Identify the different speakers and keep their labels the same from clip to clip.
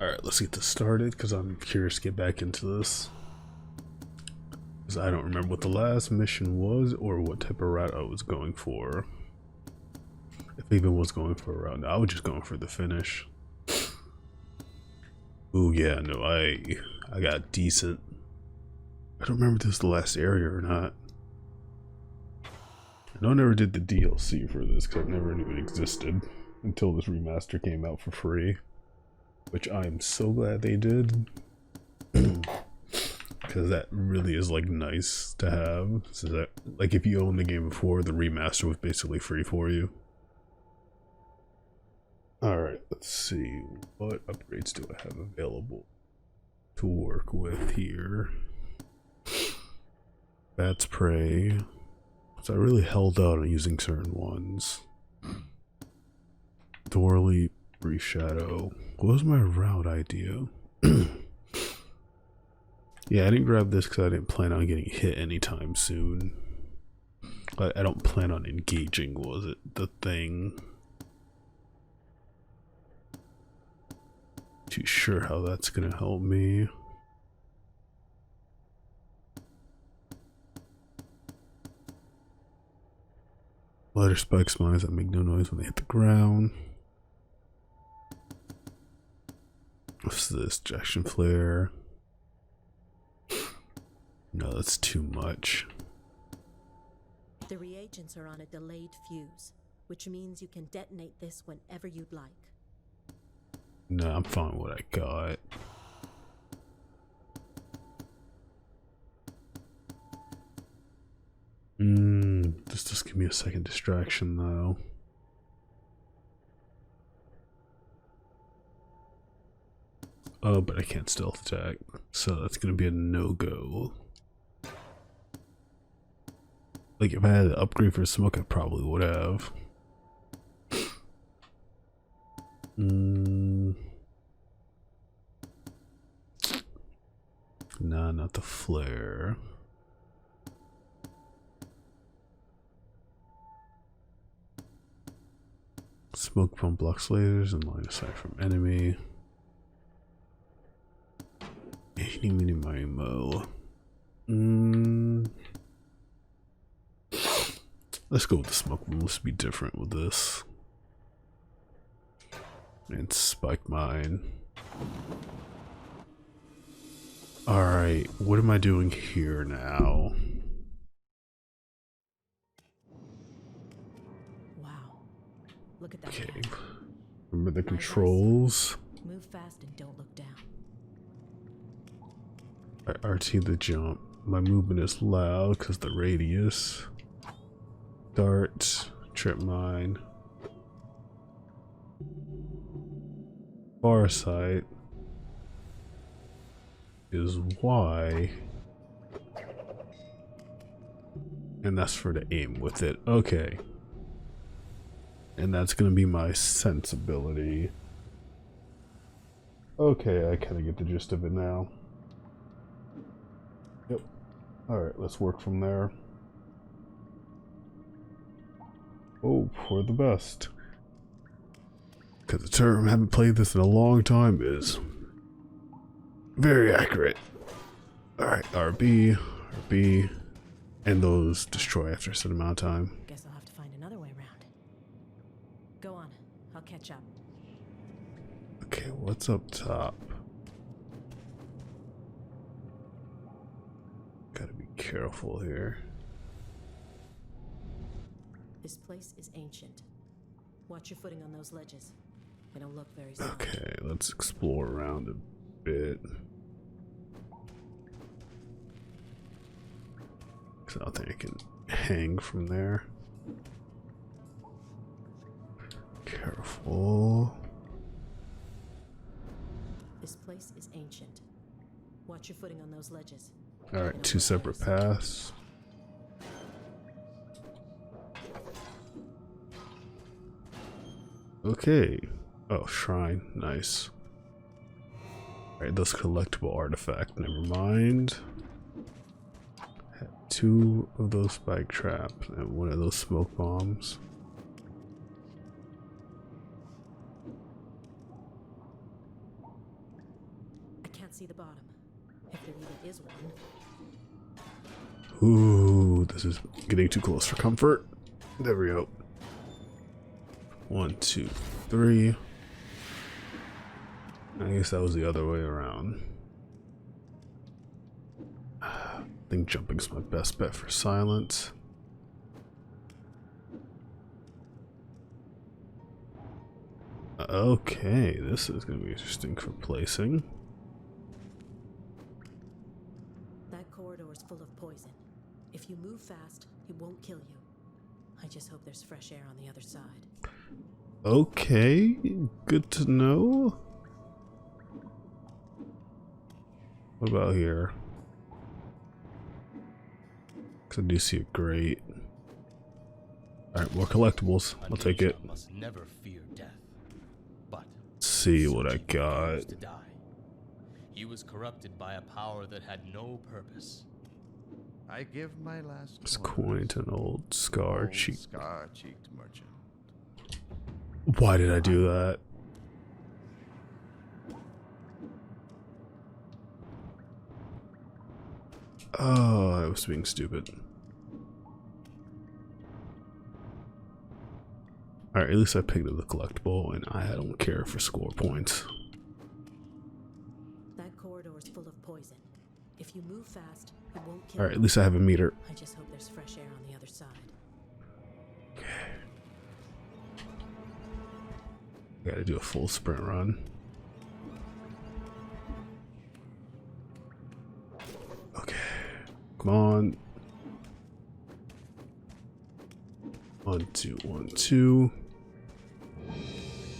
Speaker 1: Alright, let's get this started because I'm curious to get back into this. Because I don't remember what the last mission was or what type of route I was going for. If I even was going for a route, no, I was just going for the finish. Ooh, yeah, no, I got decent. I don't remember if this was the last area or not. I know I never did the DLC for this because I never knew it existed until this remaster came out for free. Which I'm so glad they did. Because that really is like nice to have. So that, like, if you own the game before, the remaster was basically free for you. Alright, let's see. What upgrades do I have available to work with here? Bat's Prey. So I really held out on using certain ones. Door Leap, Brief Shadow. What was my route idea? Yeah, I didn't grab this because I didn't plan on getting hit anytime soon. I don't plan on engaging, was it? The thing. Too sure how that's gonna help me. Lighter spikes mines that make no noise when they hit the ground. What's this? Ejection flare. No, that's too much.
Speaker 2: The reagents are on a delayed fuse, which means you can detonate this whenever you'd like.
Speaker 1: No, I'm fine with what I got. This just give me a second distraction though. Oh, but I can't stealth attack, so that's gonna be a no-go. Like, if I had to upgrade for smoke, I probably would have. Nah, not the flare. Smoke pump blocks lasers and line of sight from enemy. Eeny, meeny, miny, mo. Let's go with the smoke one. Let's be different with this. And spike mine. Alright, what am I doing here now?
Speaker 2: Wow. Look at that.
Speaker 1: Okay. Remember the controls?
Speaker 2: Move fast and don't look down.
Speaker 1: RT the jump. My movement is loud because the radius. Dart, trip mine. Far sight is Y. And that's for the aim with it. Okay. And that's gonna be my sensibility. Okay, I kinda get the gist of it now. Yep. Alright, let's work from there. Oh, for the best. Because the term, haven't played this in a long time, is very accurate. Alright, RB, RB, and those destroy after a certain amount of time.
Speaker 2: Guess I'll have to find another way around. Go on, I'll catch up.
Speaker 1: Okay, what's up top? Gotta be careful here.
Speaker 2: This place is ancient. Watch your footing on those ledges. They don't look very solid.
Speaker 1: Okay, let's explore around a bit. Cause I don't think I can hang from there. Careful.
Speaker 2: This place is ancient. Watch your footing on those ledges.
Speaker 1: Alright, two separate paths. Okay. Oh, shrine. Nice. Alright, those collectible artifact. Never mind. Had two of those spike traps and one of those smoke bombs.
Speaker 2: see the bottom, if there even is one.
Speaker 1: Ooh, this is getting too close for comfort. There we go. 1, 2, 3. I guess that was the other way around. I think jumping's my best bet for silence. Okay, this is going to be interesting for placing.
Speaker 2: That corridor is full of poison. If you move fast, it won't kill you. I just hope there's fresh air on the other side.
Speaker 1: Okay, good to know. What about here? Because I do see a grate. Alright, more collectibles. I'll take it.
Speaker 3: Must never fear death. But
Speaker 1: Let's see what I got.
Speaker 3: to die. He was corrupted by a power that had no purpose.
Speaker 4: I give my last
Speaker 1: It's coin to an old scar-cheeked.
Speaker 4: Scar-cheeked merchant.
Speaker 1: Why did I do that? Oh, I was being stupid. Alright, at least I picked up the collectible, and I don't care for score points.
Speaker 2: That corridor is full of poison. If you move fast, it won't kill
Speaker 1: Alright,
Speaker 2: you.
Speaker 1: at least I have a meter.
Speaker 2: I just hope there's fresh air on the other side.
Speaker 1: Gotta do a full sprint run. Okay. Come on. 1, 2, 1, 2.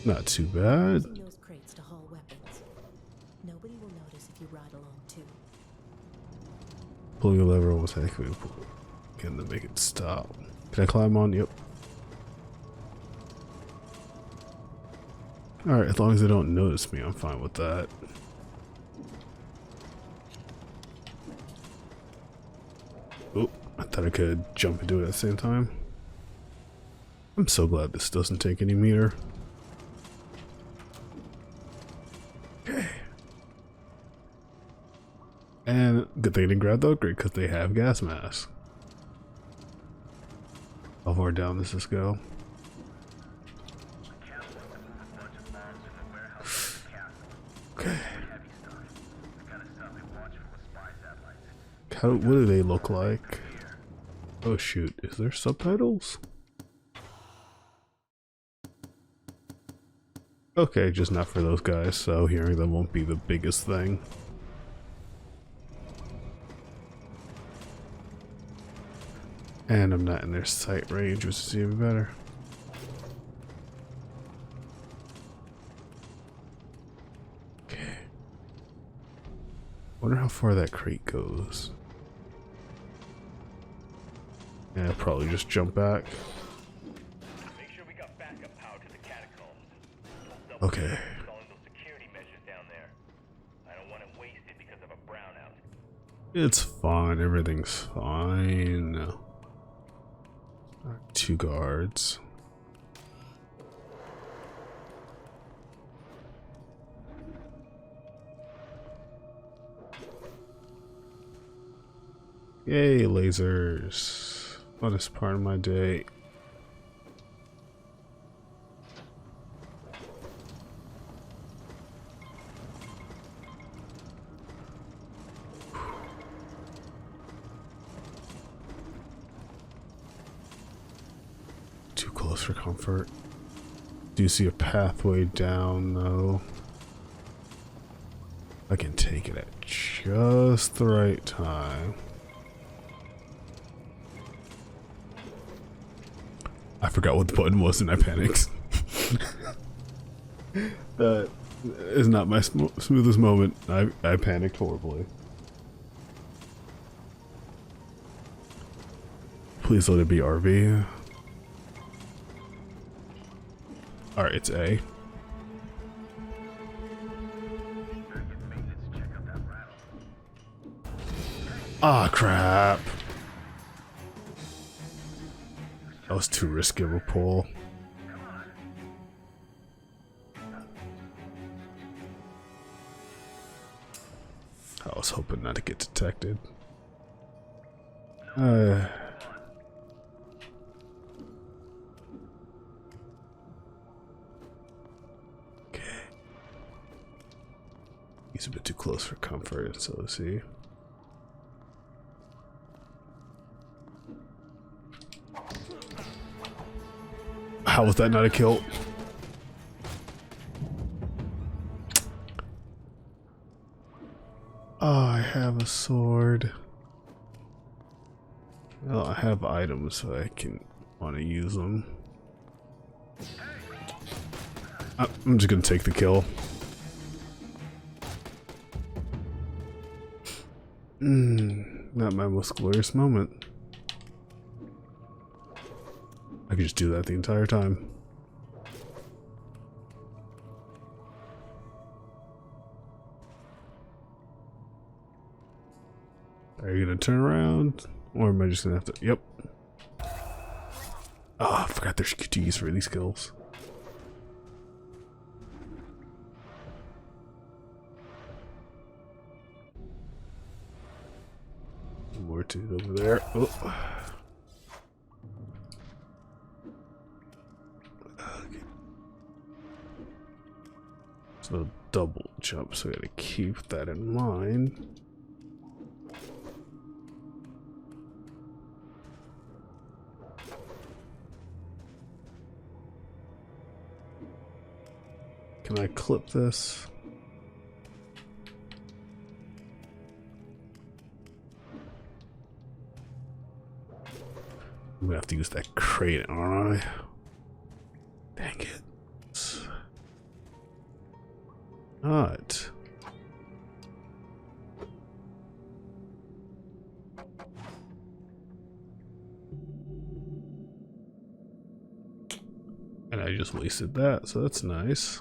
Speaker 1: Not too bad.
Speaker 2: Using those crates to haul weapons. Nobody will notice if you ride along too.
Speaker 1: Pulling a lever almost accurately. Can to make it stop. Can I climb on? Yep. Alright, as long as they don't notice me, I'm fine with that. Oh, I thought I could jump into it at the same time. I'm so glad this doesn't take any meter. Okay. And good thing I didn't grab the upgrade because they have gas masks. How far down does this go? Okay. What do they look like? Oh shoot, is there subtitles? Okay, just not for those guys, so hearing them won't be the biggest thing. And I'm not in their sight range, which is even better. Okay. Wonder how far that crate goes. Yeah, probably just jump back.
Speaker 5: Make sure we got backup power to the catacombs.
Speaker 1: Okay.
Speaker 5: Installing those security measures down there. I don't want it wasted because of a brownout.
Speaker 1: It's fine, everything's fine. Alright, 2 guards. Yay, lasers. Funnest part of my day. Too close for comfort. Do you see a pathway down though? I can take it at just the right time. I forgot what the button was and I panicked. That is not my smoothest moment. I panicked horribly. Please let it be RV. Alright, it's A. Ah, crap. That was too risky of a pull. hoping not to get detected. He's a bit too close for comfort, so let's see. How was that not a kill? Oh, I have a sword. Well, I have items, so I can want to use them. I'm just gonna take the kill. Not my most glorious moment. I could just do that the entire time. Are you gonna turn around? Or am I just gonna have to... Yep. Oh, I forgot there's QTs for these kills. More to over there. Oh. Okay. So double jump, so I gotta keep that in mind. Can I clip this? I'm gonna have to use that crate, aren't I? Dang it. Not. And I just wasted that, so that's nice.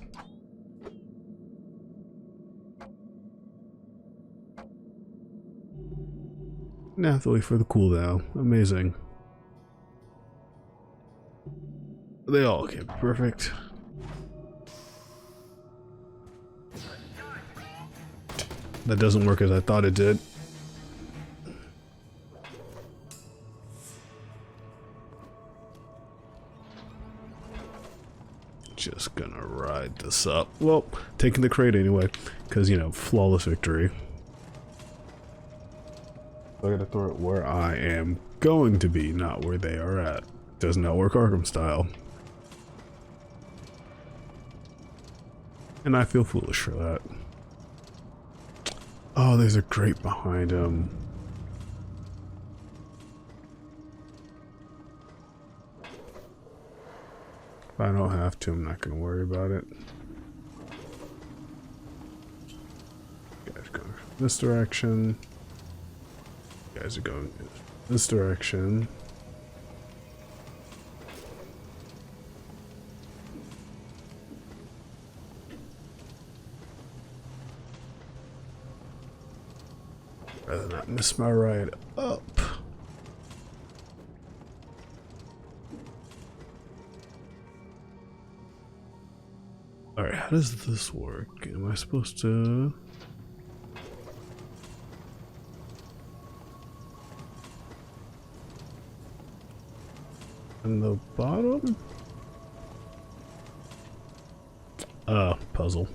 Speaker 1: Now I have to wait for the cooldown. Amazing. They all came perfect. That doesn't work as I thought it did. Just gonna ride this up. Well, taking the crate anyway, because, you know, flawless victory. I gotta throw it where I am going to be, not where they are at. Does not work Arkham style. And I feel foolish for that. Oh, there's a grate behind him. If I don't have to, I'm not gonna worry about it. You guys are going this direction. You guys are going this direction. Rather not miss my ride up. Alright, how does this work? Am I supposed to... In the bottom? Puzzle.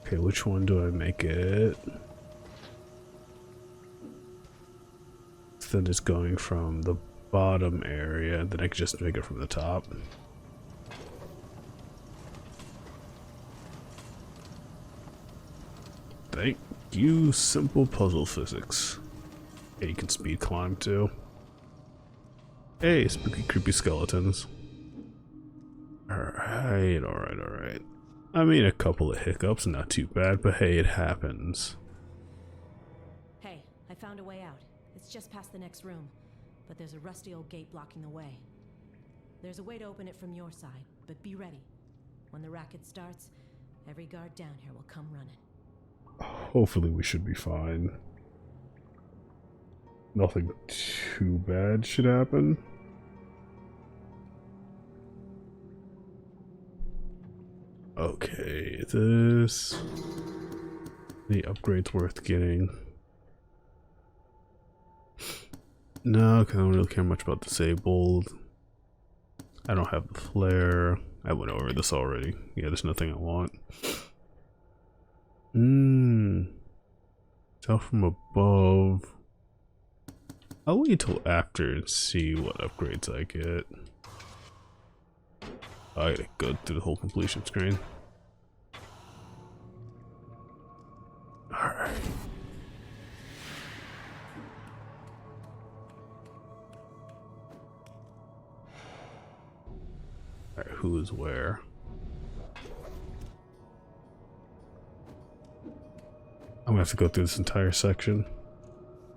Speaker 1: Okay, which one do I make it? Then it's going from the bottom area, then I can just make it from the top. Thank you, simple puzzle physics. Yeah, you can speed climb too. Hey, spooky creepy skeletons. Alright, alright, alright. I mean, a couple of hiccups, not too bad, but hey, it happens.
Speaker 2: Hey, I found a way out. It's just past the next room, but there's a rusty old gate blocking the way. There's a way to open it from your side, but be ready. When the racket starts, every guard down here will come running.
Speaker 1: Hopefully we should be fine. Nothing too bad should happen. Oh this. The upgrade's worth getting. No, because I don't really care much about disabled. I don't have the flare. I went over this already. Yeah, there's nothing I want. Tell from above. I'll wait till after and see what upgrades I get. I gotta go through the whole completion screen. Alright. Alright, who is where? I'm gonna have to go through this entire section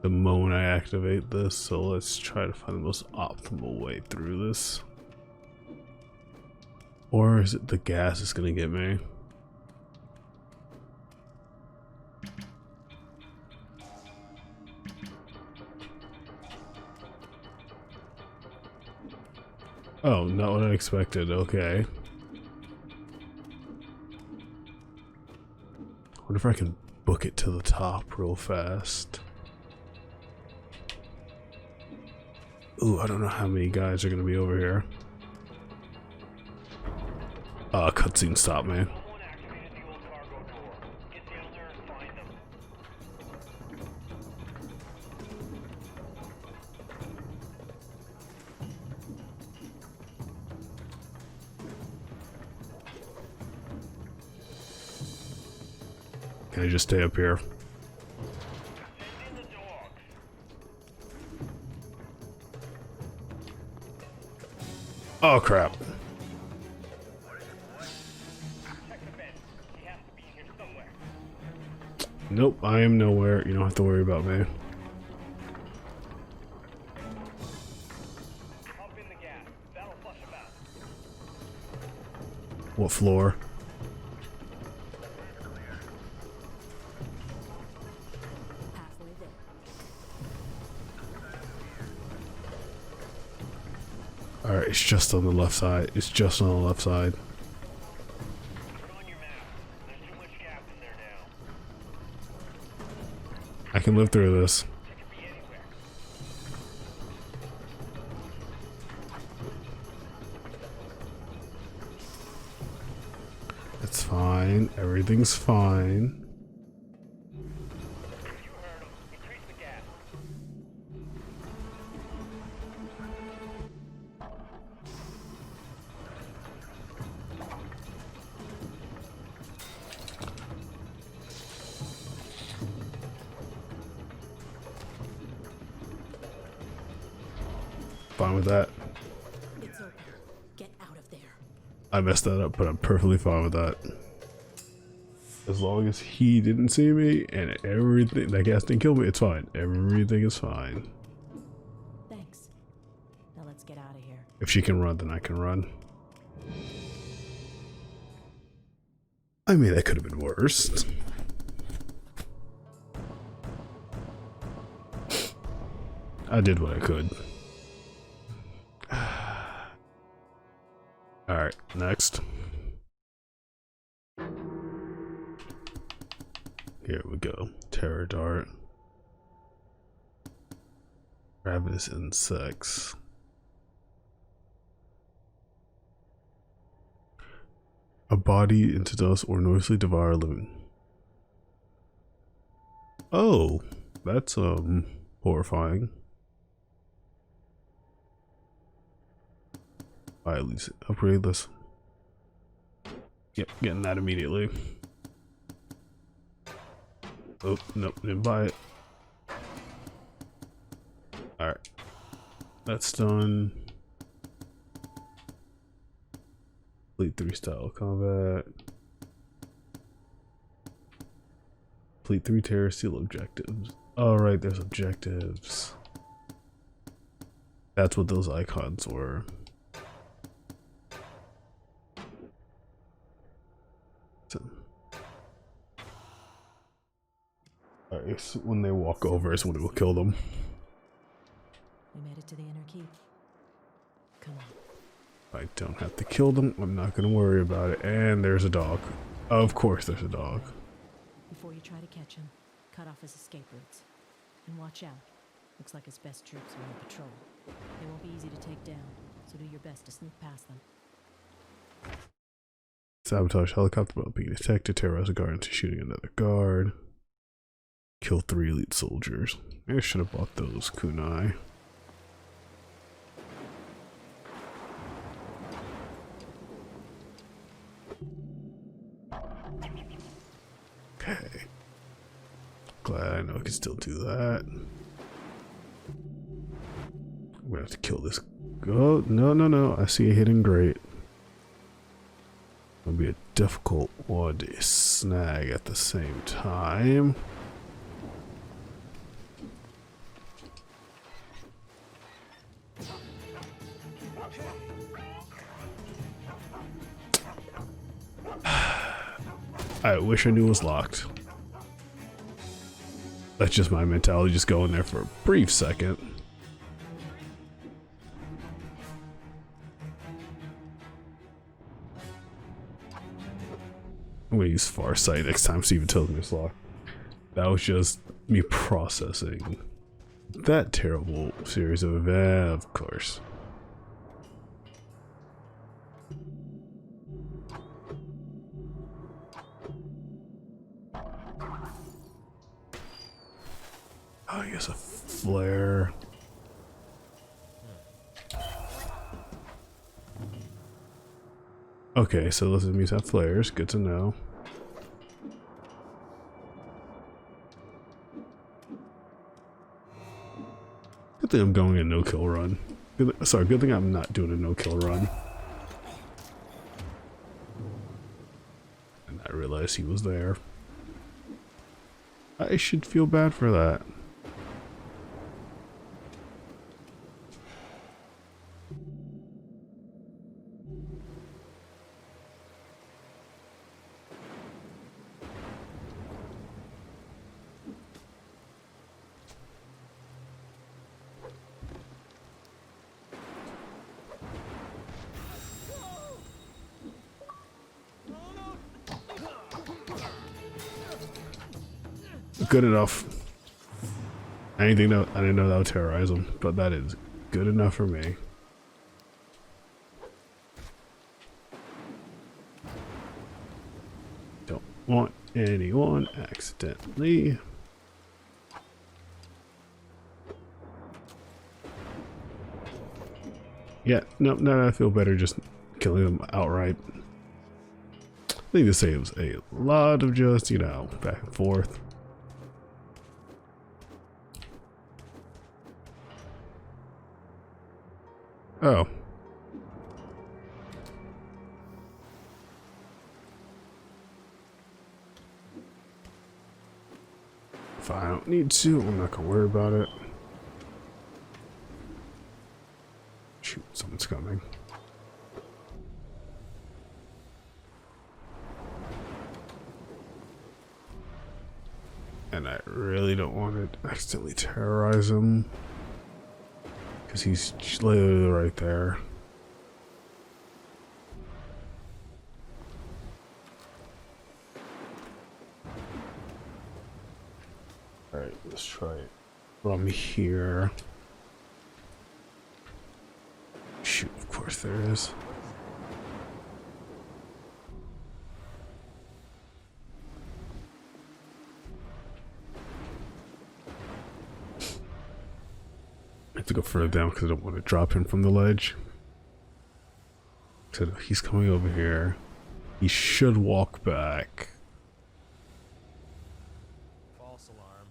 Speaker 1: the moment I activate this, so let's try to find the most optimal way through this. Or is it the gas that's gonna get me? Oh, not what I expected. Okay. What if I can book it to the top real fast? Ooh, I don't know how many guys are gonna be over here. Cutscene stop, man.
Speaker 5: Someone activated the old cargo door. Get down there and find them.
Speaker 1: Can I just stay up here?
Speaker 5: Send in the dogs.
Speaker 1: Oh crap.
Speaker 5: Check the vent. He has to be in here somewhere.
Speaker 1: Nope, I am nowhere. You don't have to worry about me.
Speaker 5: Pump in the gas. That'll flush him out.
Speaker 1: What floor?
Speaker 2: Halfway there.
Speaker 1: Alright, it's just on the left side. It's just on the left side.
Speaker 5: Put on your mask. There's too much gas in there now.
Speaker 1: I can live through this.
Speaker 5: It could be anywhere.
Speaker 1: It's fine. Everything's fine.
Speaker 5: You heard him. Increase the gas.
Speaker 1: Fine with that.
Speaker 2: It's open. Get out of there.
Speaker 1: I messed that up, but I'm perfectly fine with that. As long as he didn't see me and everything, that gas didn't kill me, it's fine. Everything is fine.
Speaker 2: Thanks. Now let's get out of here.
Speaker 1: If she can run, then I can run. I mean, that could have been worse. I did what I could. Alright, next. Here we go. Terror dart. Ravenous insects. A body into dust or noisily devour living. Oh, that's horrifying. Alright, at least upgrade this. Yep, getting that immediately. Oh, nope, didn't buy it. Alright. That's done. Complete 3 style combat. Complete 3 terror seal objectives. Alright, there's objectives. That's what those icons were. Alright, so when they walk over is when it will kill them.
Speaker 2: We made it to the inner keep. Come on.
Speaker 1: I don't have to kill them. I'm not going to worry about it. And there's a dog. Of course there's a dog.
Speaker 2: Before you try to catch him, cut off his escape routes. And watch out. Looks like his best troops are on patrol. They won't be easy to take down, so do your best to sneak past them.
Speaker 1: Sabotage helicopter while being detected. Terrorize a guard into shooting another guard. Kill 3 elite soldiers. I should have bought those kunai. Okay. Glad I know I can still do that. I'm gonna have to kill this. Oh, no. I see a hidden grate. It'll be a difficult one to snag at the same time. I wish I knew it was locked. That's just my mentality, just go in there for a brief second. I'm gonna use Farsight next time, Steven tells me it's locked. That was just me processing that terrible series of events, of course. Oh, I guess a flare. Okay, so those enemies have flares. Good to know. Good thing I'm going a no-kill run. Sorry, good thing I'm not doing a no-kill run. And I realized he was there. I should feel bad for that. Good enough. I didn't know that would terrorize him, but that is good enough for me. Don't want anyone accidentally. Yeah, no, I feel better just killing them outright. I think this saves a lot of just, you know, back and forth. Oh. If I don't need to, I'm not gonna worry about it. Shoot, someone's coming. And I really don't want to accidentally terrorize him. Because he's literally right there. Alright, let's try it from here. Shoot, of course there is. I have to go further down because I don't want to drop him from the ledge. So he's coming over here. He should walk back.
Speaker 3: False alarm.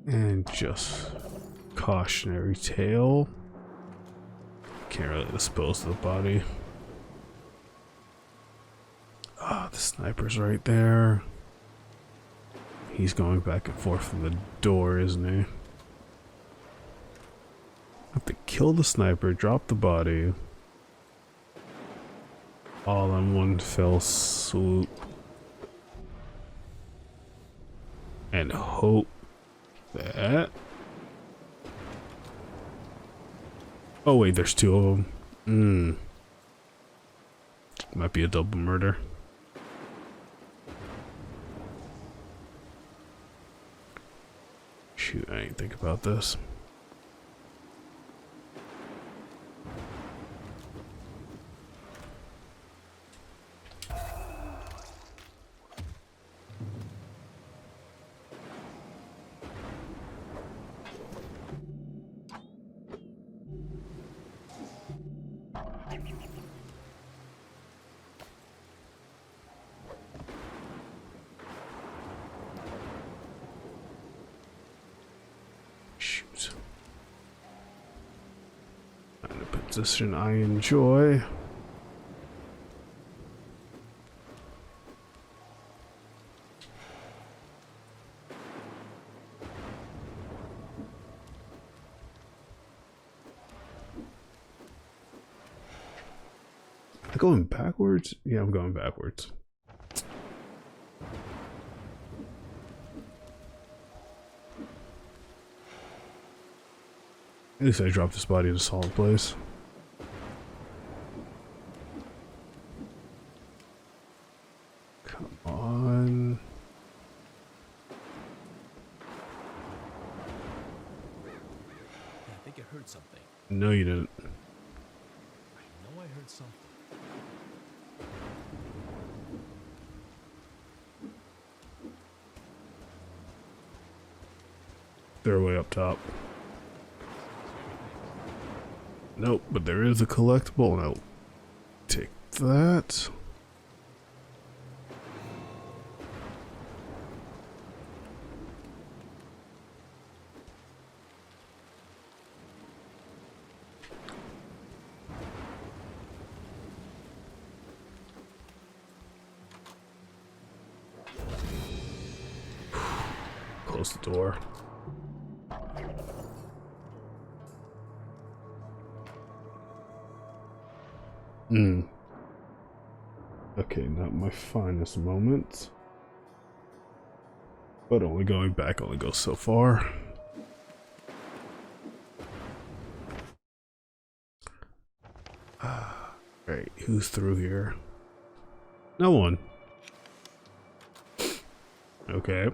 Speaker 1: And just cautionary tale. Can't really dispose of the body. Ah, the sniper's right there. He's going back and forth from the door, isn't he? I have to kill the sniper, drop the body. All in one fell swoop. And hope that. Oh wait, there's two of them. Might be a double murder. Shoot, I didn't think about this. Shoot. Find a position I enjoy. Am I going backwards? Yeah, I'm going backwards. At least I dropped this body in a solid place. Come on.
Speaker 3: I think I heard something.
Speaker 1: No, you didn't.
Speaker 3: I know I heard something.
Speaker 1: They're way up top. Nope, but there is a collectible, and I'll take that. Close the door. Okay, not my finest moment. But only going back only goes so far. Right, who's through here? No one. Okay.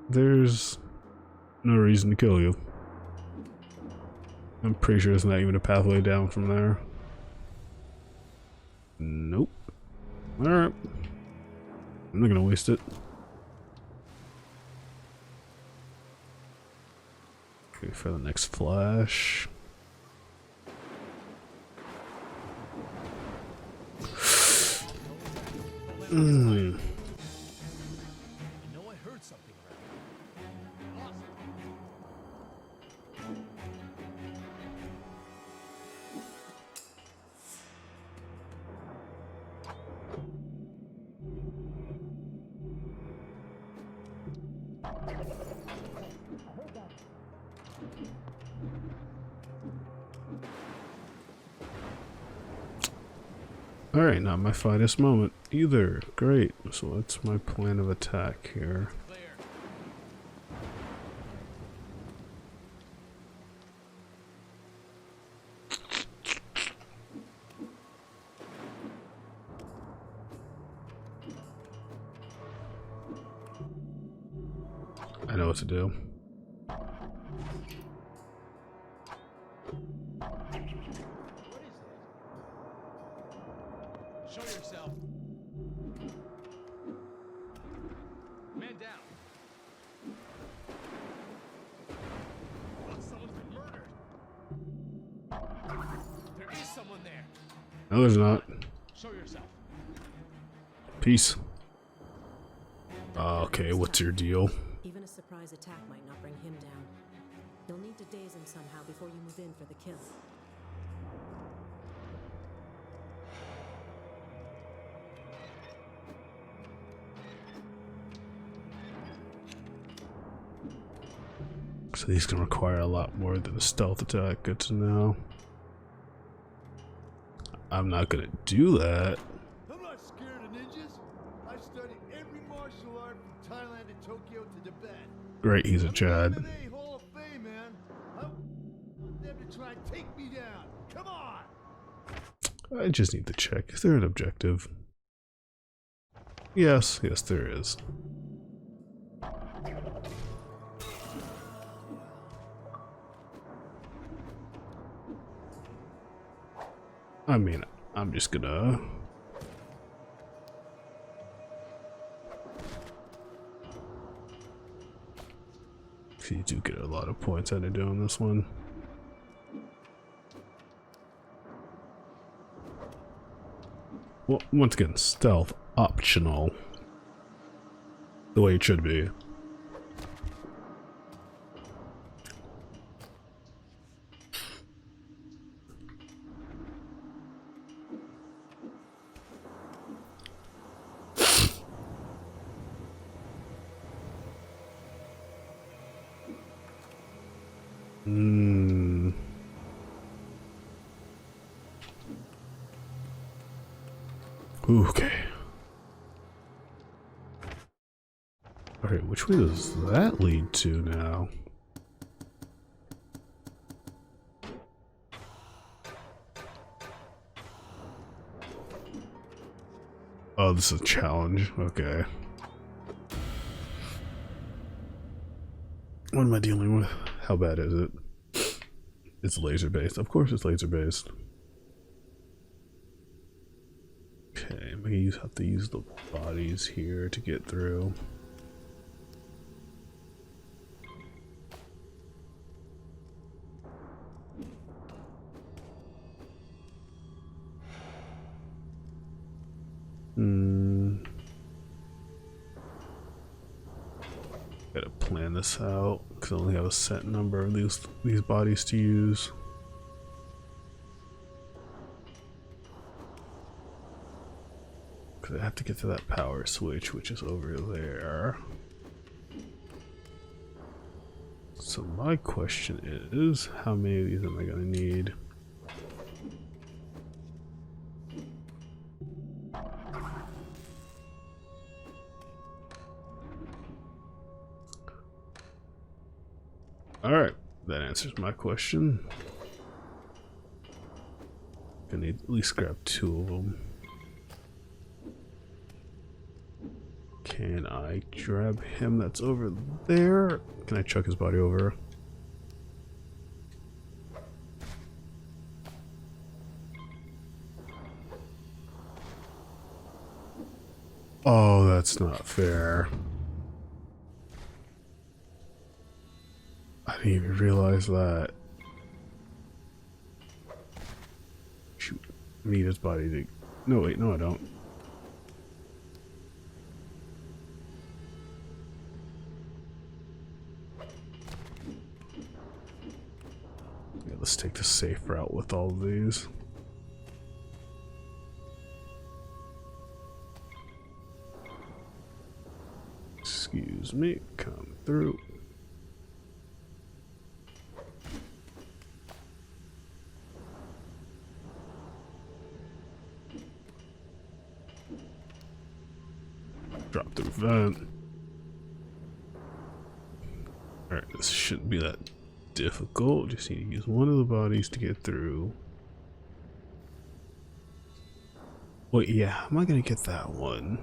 Speaker 1: There's no reason to kill you. I'm pretty sure there's not even a pathway down from there. Nope. Alright. I'm not gonna waste it. Okay, for the next flash. Alright, not my finest moment either. Great. So what's my plan of attack here? I know what to do.
Speaker 3: Show yourself. Man down. Someone's been murdered. There is someone there.
Speaker 1: No, there's not.
Speaker 3: Show yourself.
Speaker 1: Peace. Okay, what's your deal?
Speaker 2: Even a surprise attack might not bring him down. You'll need to daze him somehow before you move in for the kill.
Speaker 1: So these can require a lot more than a stealth attack. Good to know. I'm not gonna do that.
Speaker 4: I'm not scared of ninjas. I studied every martial art from Thailand to Tokyo to Tibet.
Speaker 1: Great, he's a
Speaker 4: I'm
Speaker 1: Chad.
Speaker 4: in the MMA Hall of Fame, man. I want them to try and take me down. Come on.
Speaker 1: I just need to check. Is there an objective? Yes, yes there is. I mean, I'm just gonna... You do get a lot of points out of doing this one. Well, once again, stealth optional. The way it should be. Okay. Alright, which way does that lead to now? Oh, this is a challenge. Okay. What am I dealing with? How bad is it? It's laser based. Of course it's laser based. Okay, I'm gonna have to use the bodies here to get through. Gotta plan this out because I only have a set number of these bodies to use. Because I have to get to that power switch, which is over there. So my question is, how many of these am I gonna need? Alright, that answers my question. Gonna need at least grab 2 of them. Can I grab him that's over there? Can I chuck his body over? Oh, that's not fair. I didn't even realize that. Shoot. I need his body to... No, wait, no I don't. Yeah, let's take the safe route with all of these. Excuse me, come through. Drop the vent. Alright, this shouldn't be that difficult. Just need to use one of the bodies to get through. Wait, yeah, how am I gonna get that one?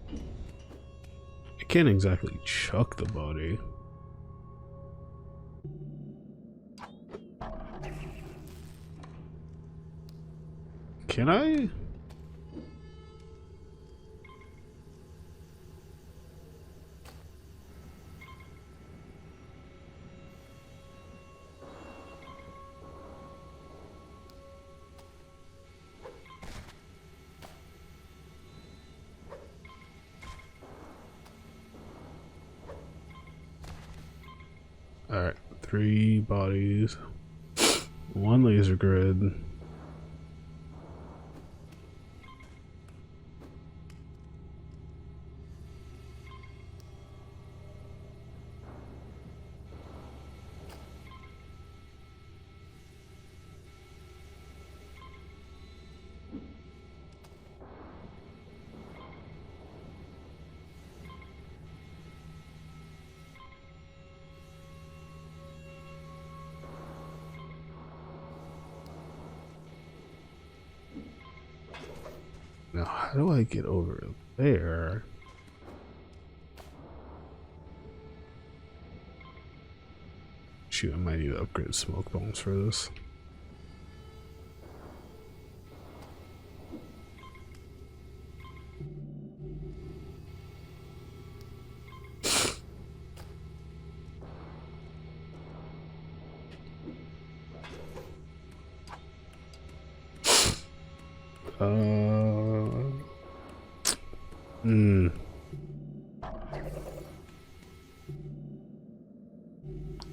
Speaker 1: I can't exactly chuck the body. Can I? Alright, 3 bodies, 1 laser grid. Now, how do I get over there? Shoot, I might need to upgrade smoke bombs for this.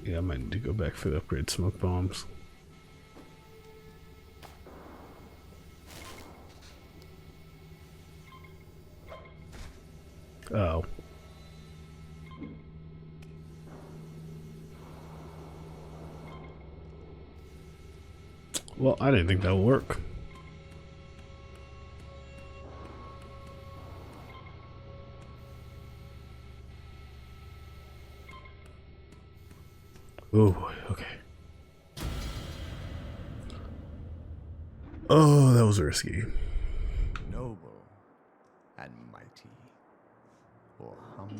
Speaker 1: Yeah, I might need to go back for the upgrade smoke bombs. Oh. Well, I didn't think that would work. Oh boy, okay. Oh, that was risky.
Speaker 4: Noble and mighty, or humble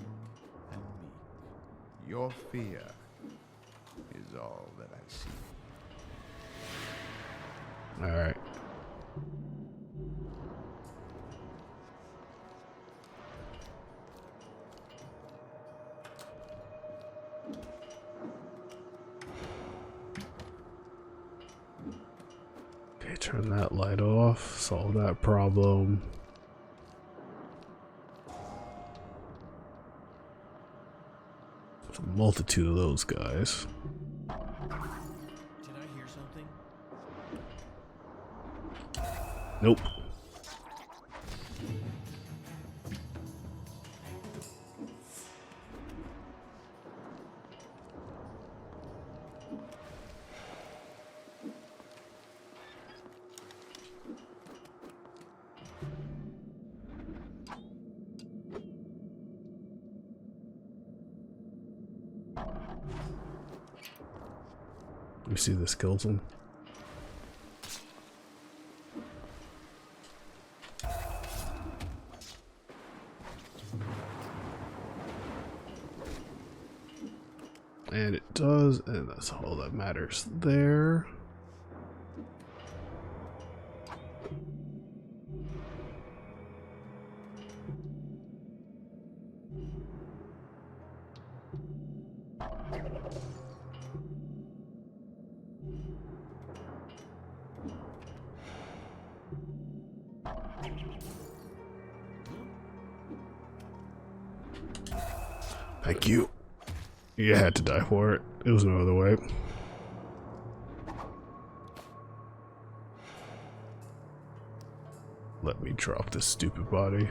Speaker 4: and meek, your fear is all that I see.
Speaker 1: All right. Okay, turn that light off, solve that problem. There's a multitude of those guys.
Speaker 6: Did I hear something?
Speaker 1: Nope. You see the skeleton? And it does, and that's all that matters there. Thank you. You had to die for it. There was no other way. Let me drop this stupid body.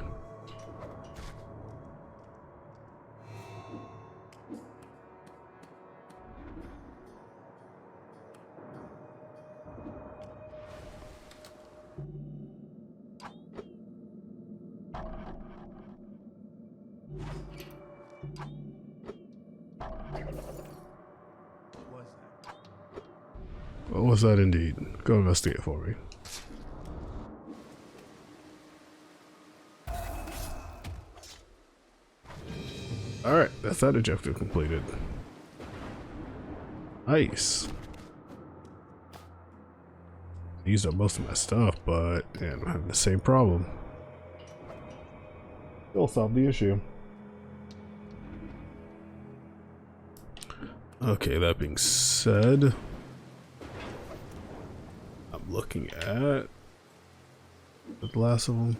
Speaker 1: What was that indeed? Go investigate for me. Alright, that's that objective completed. Nice. I used up most of my stuff, but yeah, I'm having the same problem. It'll solve the issue. Okay, that being said, I'm looking at the last of them.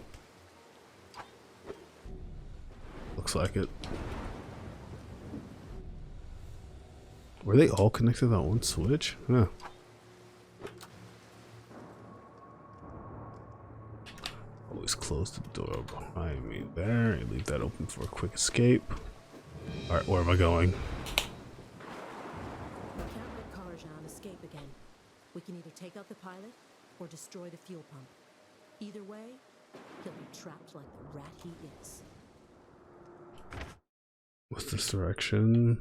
Speaker 1: Looks like it. Were they all connected on one switch? Huh. Always close the door behind me there and leave that open for a quick escape. Alright, where am I going?
Speaker 2: We can't let Karajan escape again. We can either take out the pilot or destroy the fuel pump. Either way, he'll be trapped like the rat he is.
Speaker 1: What's this direction?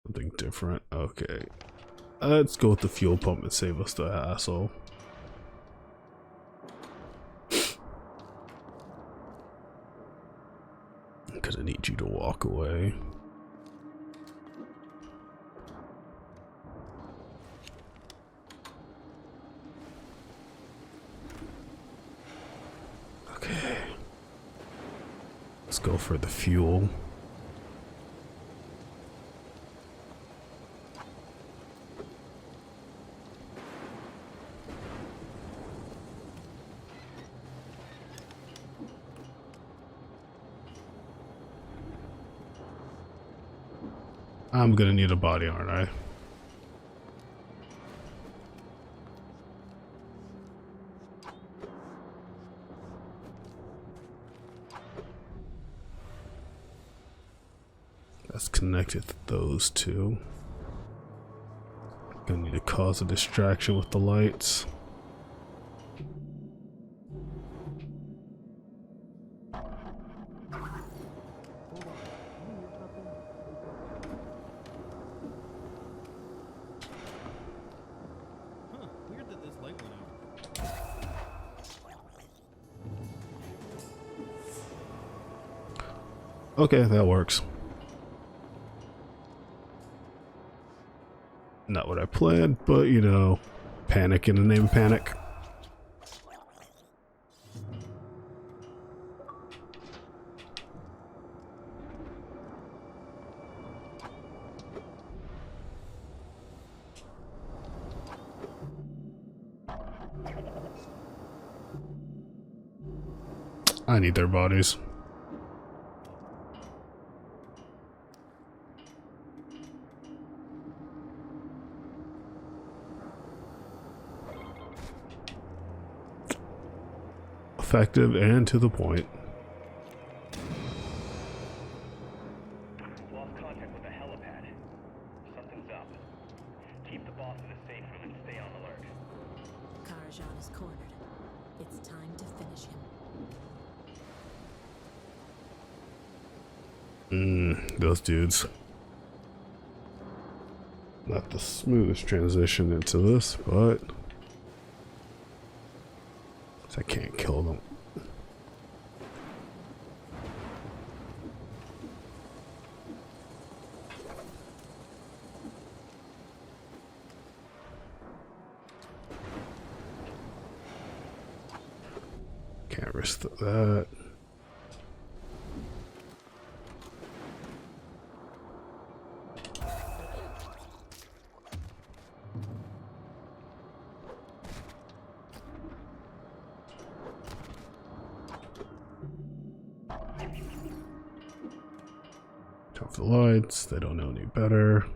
Speaker 1: Something different. Okay. Let's go with the fuel pump and save us the hassle. walk away. Okay. Let's go for the fuel. I'm gonna need a body, aren't I? That's connected to those two. Gonna need to cause a distraction with the lights.
Speaker 6: Huh, weird that this light went out.
Speaker 1: Okay, that works. Not what I planned, but you know, panic in the name of panic. I need their bodies. Effective and to the point.
Speaker 5: Lost contact with the helipad. Something's up. Keep the boss in the safe room and stay on alert.
Speaker 2: Karajan is cornered. It's time to finish him.
Speaker 1: Those dudes. Not the smoothest transition into this, but I can't kill them. Can't risk that. Off the lights, they don't know any better.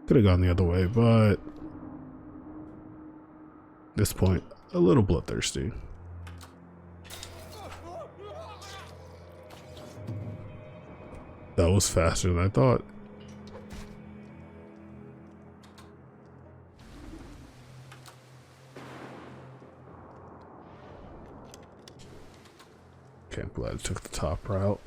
Speaker 1: Could have gone the other way, but at this point, a little bloodthirsty. That was faster than I thought. Okay, I'm glad I took the top route.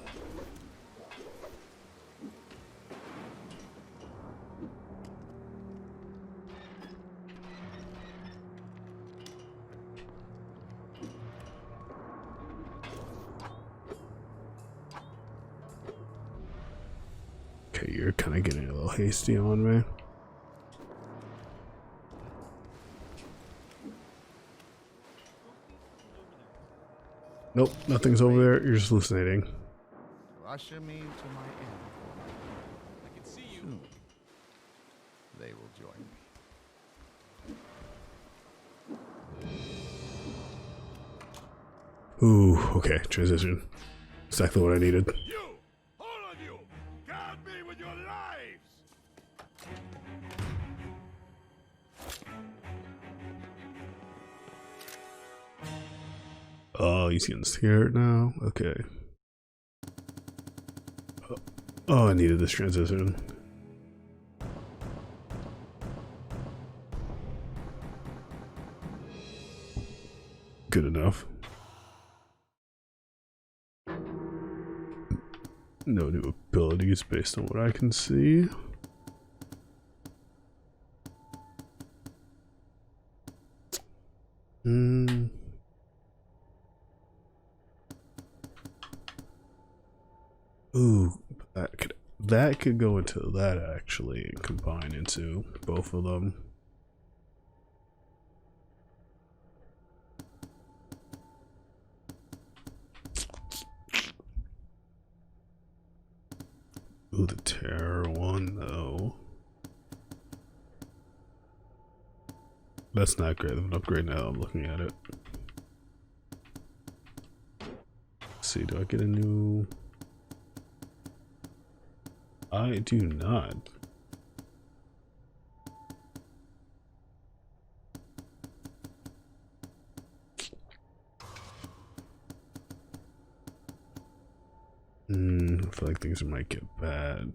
Speaker 1: Okay, you're kind of getting a little hasty on me. Nope, nothing's over there. You're just hallucinating.
Speaker 4: Usher me to my end.
Speaker 6: I can see you.
Speaker 4: Soon, they will join me.
Speaker 1: Ooh, okay, transition. Exactly what I needed.
Speaker 4: You! All of you! Guard me with your lives!
Speaker 1: Oh, he's getting scared now? Okay. Oh, I needed this transition. Good enough. No new abilities based on what I can see. Ooh, that could go into that actually and combine into both of them. Ooh, the terror one though. That's not great of an upgrade now I'm looking at it. Let's see, do I get a new? I do not. I feel like things might get bad.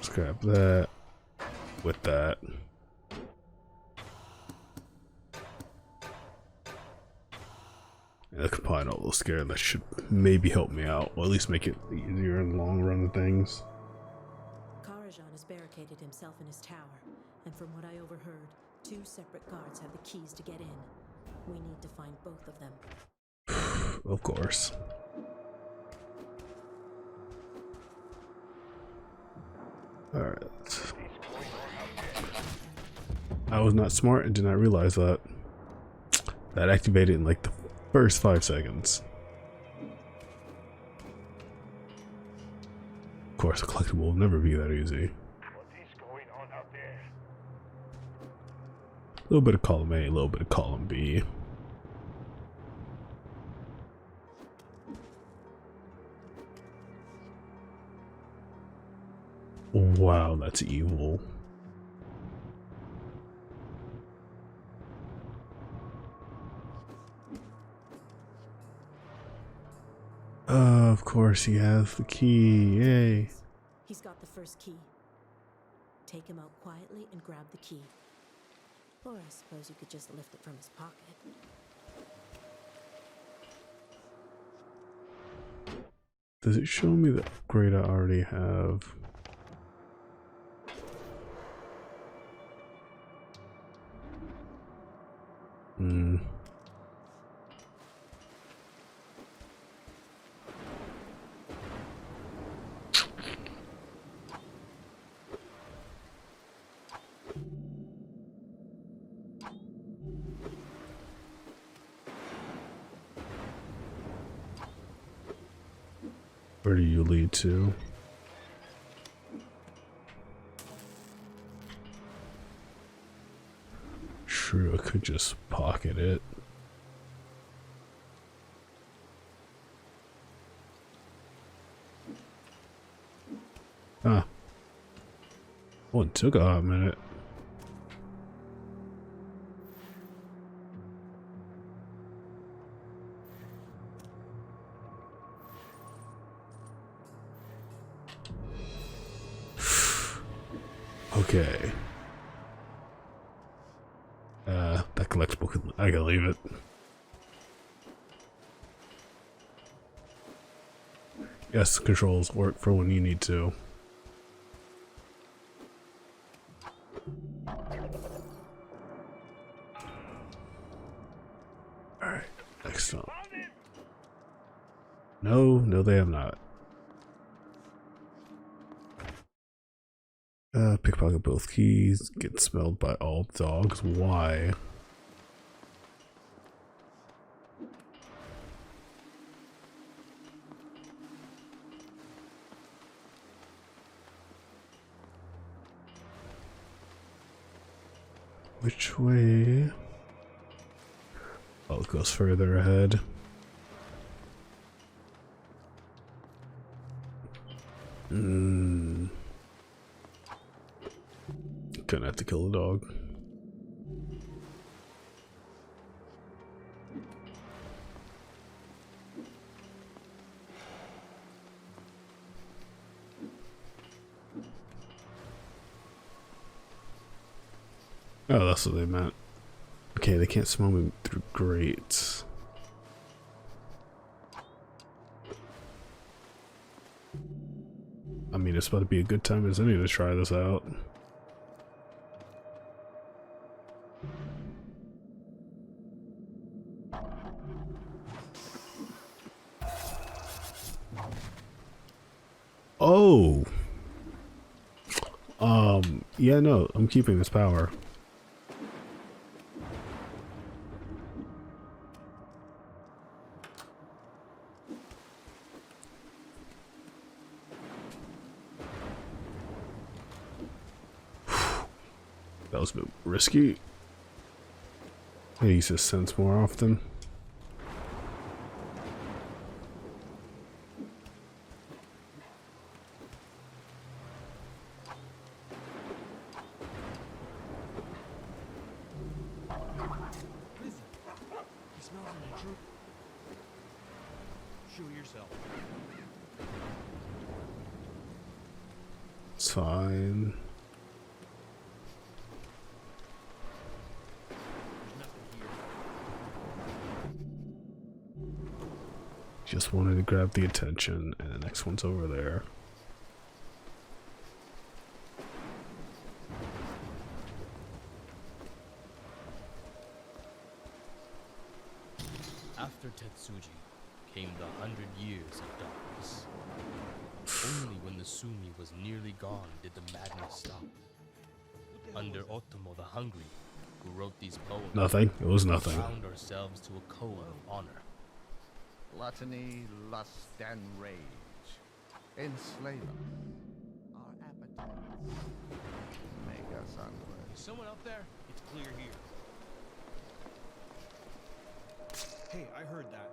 Speaker 1: Scrap that with that. And I combine all those together. That should maybe help me out, or at least make it easier in the long run of things.
Speaker 2: Karajan has barricaded himself in his tower, and from what I overheard, 2 separate guards have the keys to get in. We need to find both of them.
Speaker 1: Of course. Alright. I was not smart and did not realize that. That activated in like the first 5 seconds. Of course, a collectible will never be that easy.
Speaker 5: What is going on out there?
Speaker 1: A little bit of column A, a little bit of column B. Wow, that's evil. Of course he has the key, yay.
Speaker 2: He's got the first key. Take him out quietly and grab the key. Or I suppose you could just lift it from his pocket.
Speaker 1: Does it show me the upgrade I already have? Where do you lead to? Sure, I could just pocket it. Ah. Oh, it took a hot minute. Okay. That collectible, I gotta leave it. Yes, controls work for when you need to. Alright, next up. No, they have not. Pickpocket both keys, get smelled by all dogs. Why? Which way? Oh, it goes further ahead. Gonna have to kill the dog. Oh, that's what they meant. Okay, they can't smell me through grates. I mean, it's about to be a good time as any to try this out. Oh. Yeah, no, I'm keeping this power. That was a bit risky. I use this sense more often.
Speaker 6: He smells an intruder. Show yourself.
Speaker 1: It's fine.
Speaker 6: There's nothing here.
Speaker 1: Just wanted to grab the attention, and the next one's over there.
Speaker 3: After Tetsuji came the 100 years of darkness. Only when the Sumi was nearly gone did the madness stop. Under Otomo the Hungry, who wrote these poems,
Speaker 1: Nothing. It was nothing.
Speaker 3: we bound ourselves to a code of honor.
Speaker 7: Gluttony, lust, and rage enslave us. Our appetites make us unworthy.
Speaker 6: Is someone up there? It's clear here. Hey, I heard that.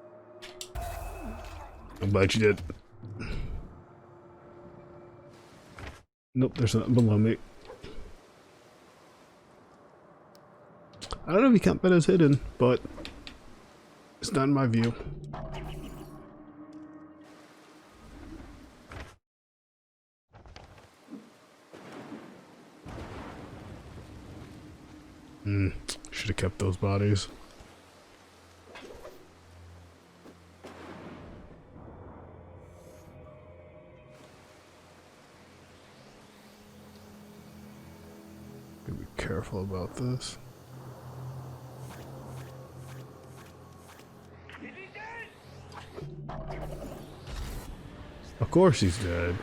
Speaker 1: I'm glad you did. Nope, there's nothing below me. I don't know if you count that as hidden, but it's not in my view. Should have kept those bodies. Gotta be careful about this. Of course he's dead.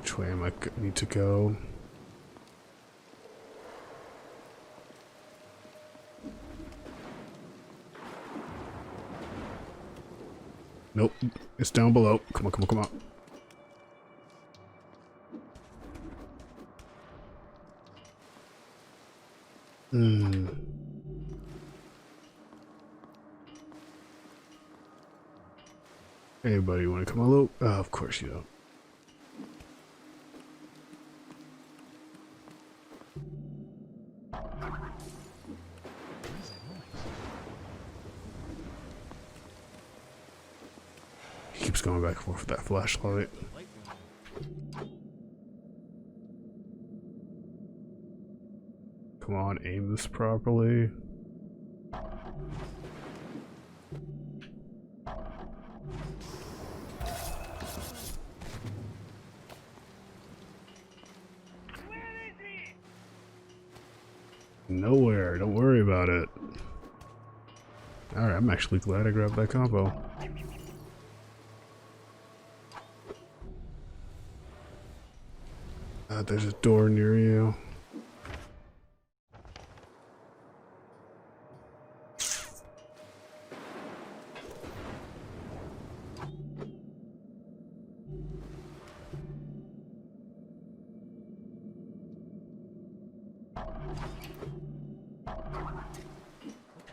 Speaker 1: Which way am I need to go? Nope, it's down below. Come on, come on, come on. Anybody want to come along? Of course you don't. He keeps going back and forth with that flashlight.
Speaker 6: Light one.
Speaker 1: Come on, aim this properly. Nowhere, don't worry about it. Alright, I'm actually glad I grabbed that combo. There's a door near you.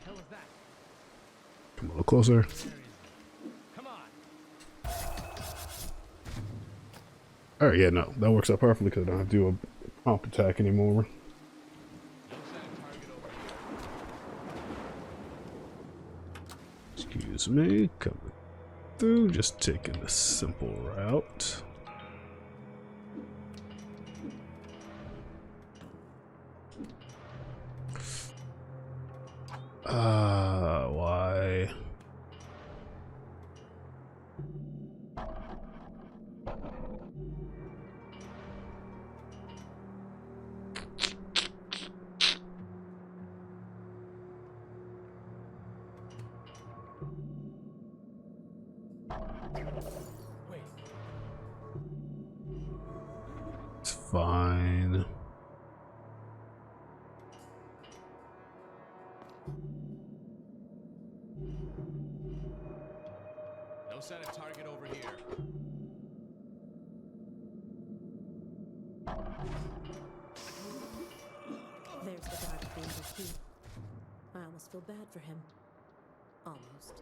Speaker 6: Hell is that?
Speaker 1: Come a little closer.
Speaker 6: Come on.
Speaker 1: Alright, yeah, no, that works out perfectly because I don't have to do a prompt attack anymore.
Speaker 6: No setting target over here.
Speaker 1: Excuse me, coming through, just taking the simple route. Why? It's fine.
Speaker 6: No sign of target over here.
Speaker 2: There's the guard at the end of key. I almost feel bad for him. Almost.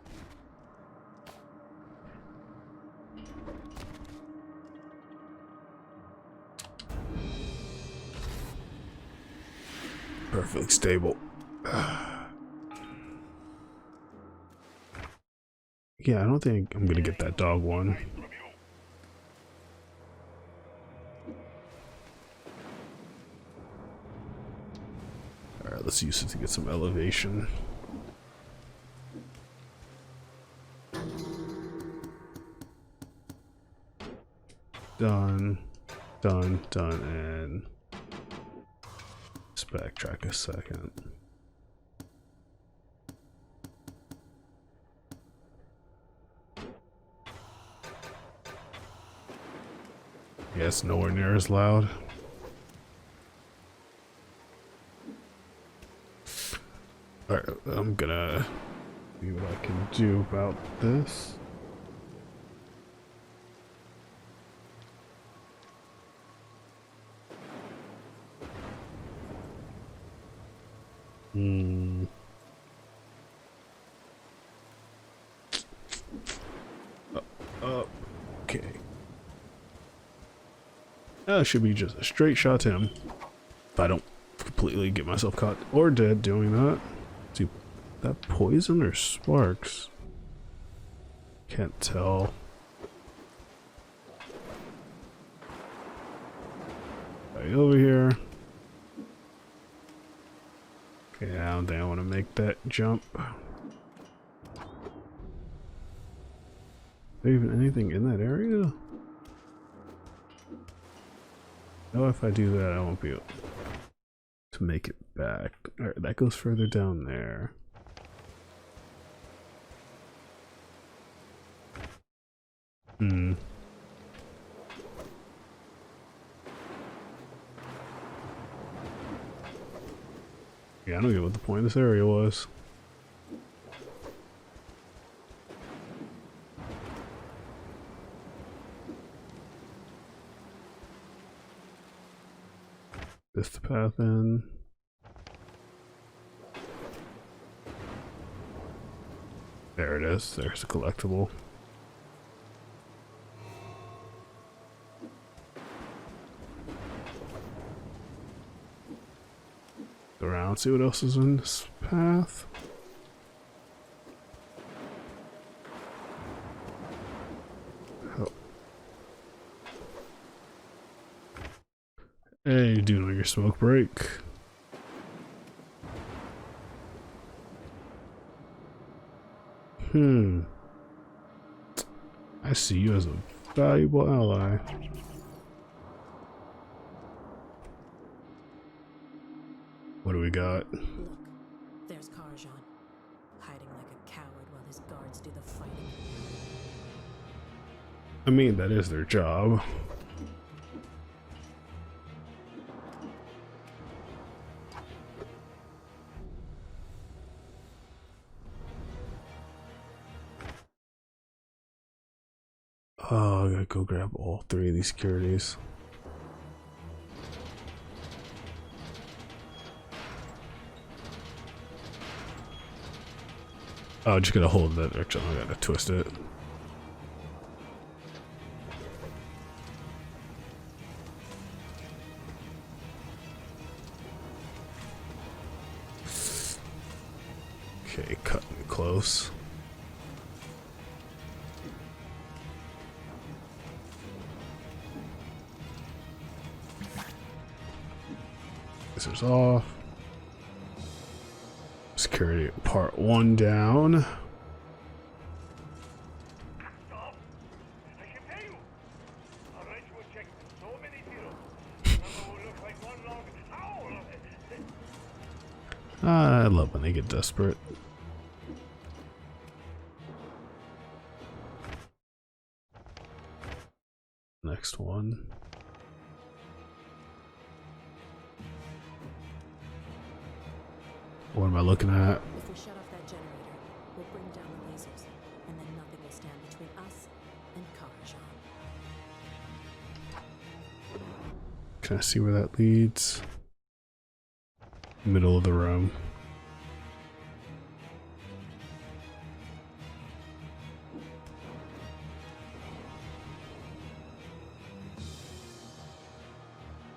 Speaker 1: Perfectly stable. Yeah, I don't think I'm gonna get that dog one. Alright, let's use it to get some elevation. Done, done, done, and let's backtrack a second. Yeah, it's nowhere near as loud. Alright, I'm gonna see what I can do about this. Okay. That should be just a straight shot to him. If I don't completely get myself caught or dead doing that. See, that poison or sparks? Can't tell. Right over here. Okay, I don't think I want to make that jump. Is there even anything in that area? No, if I do that, I won't be able to make it back. Alright, that goes further down there. Yeah, I don't get what the point of this area was. This the path in. There it is. There's a collectible. Around, see what else is in this path. Oh. Hey, you do know your smoke break. I see you as a valuable ally. What do we got?
Speaker 2: Look, there's Karajan, hiding like a coward while his guards do the fighting.
Speaker 1: I mean, that is their job. Oh, I gotta go grab all three of these securities. Oh, just gotta hold that direction. I gotta twist it. Okay, cutting close. Scissors off. Security part 1 down.
Speaker 5: Stop! I can pay you! Alright, we'll check so many zeros. Number will look like one long owl!
Speaker 1: I love when they get desperate. Next one. What am I looking at?
Speaker 2: If we shut off that generator, we'll bring down the lasers, and then nothing will stand between us and Karajan.
Speaker 1: Can I see where that leads? Middle of the room.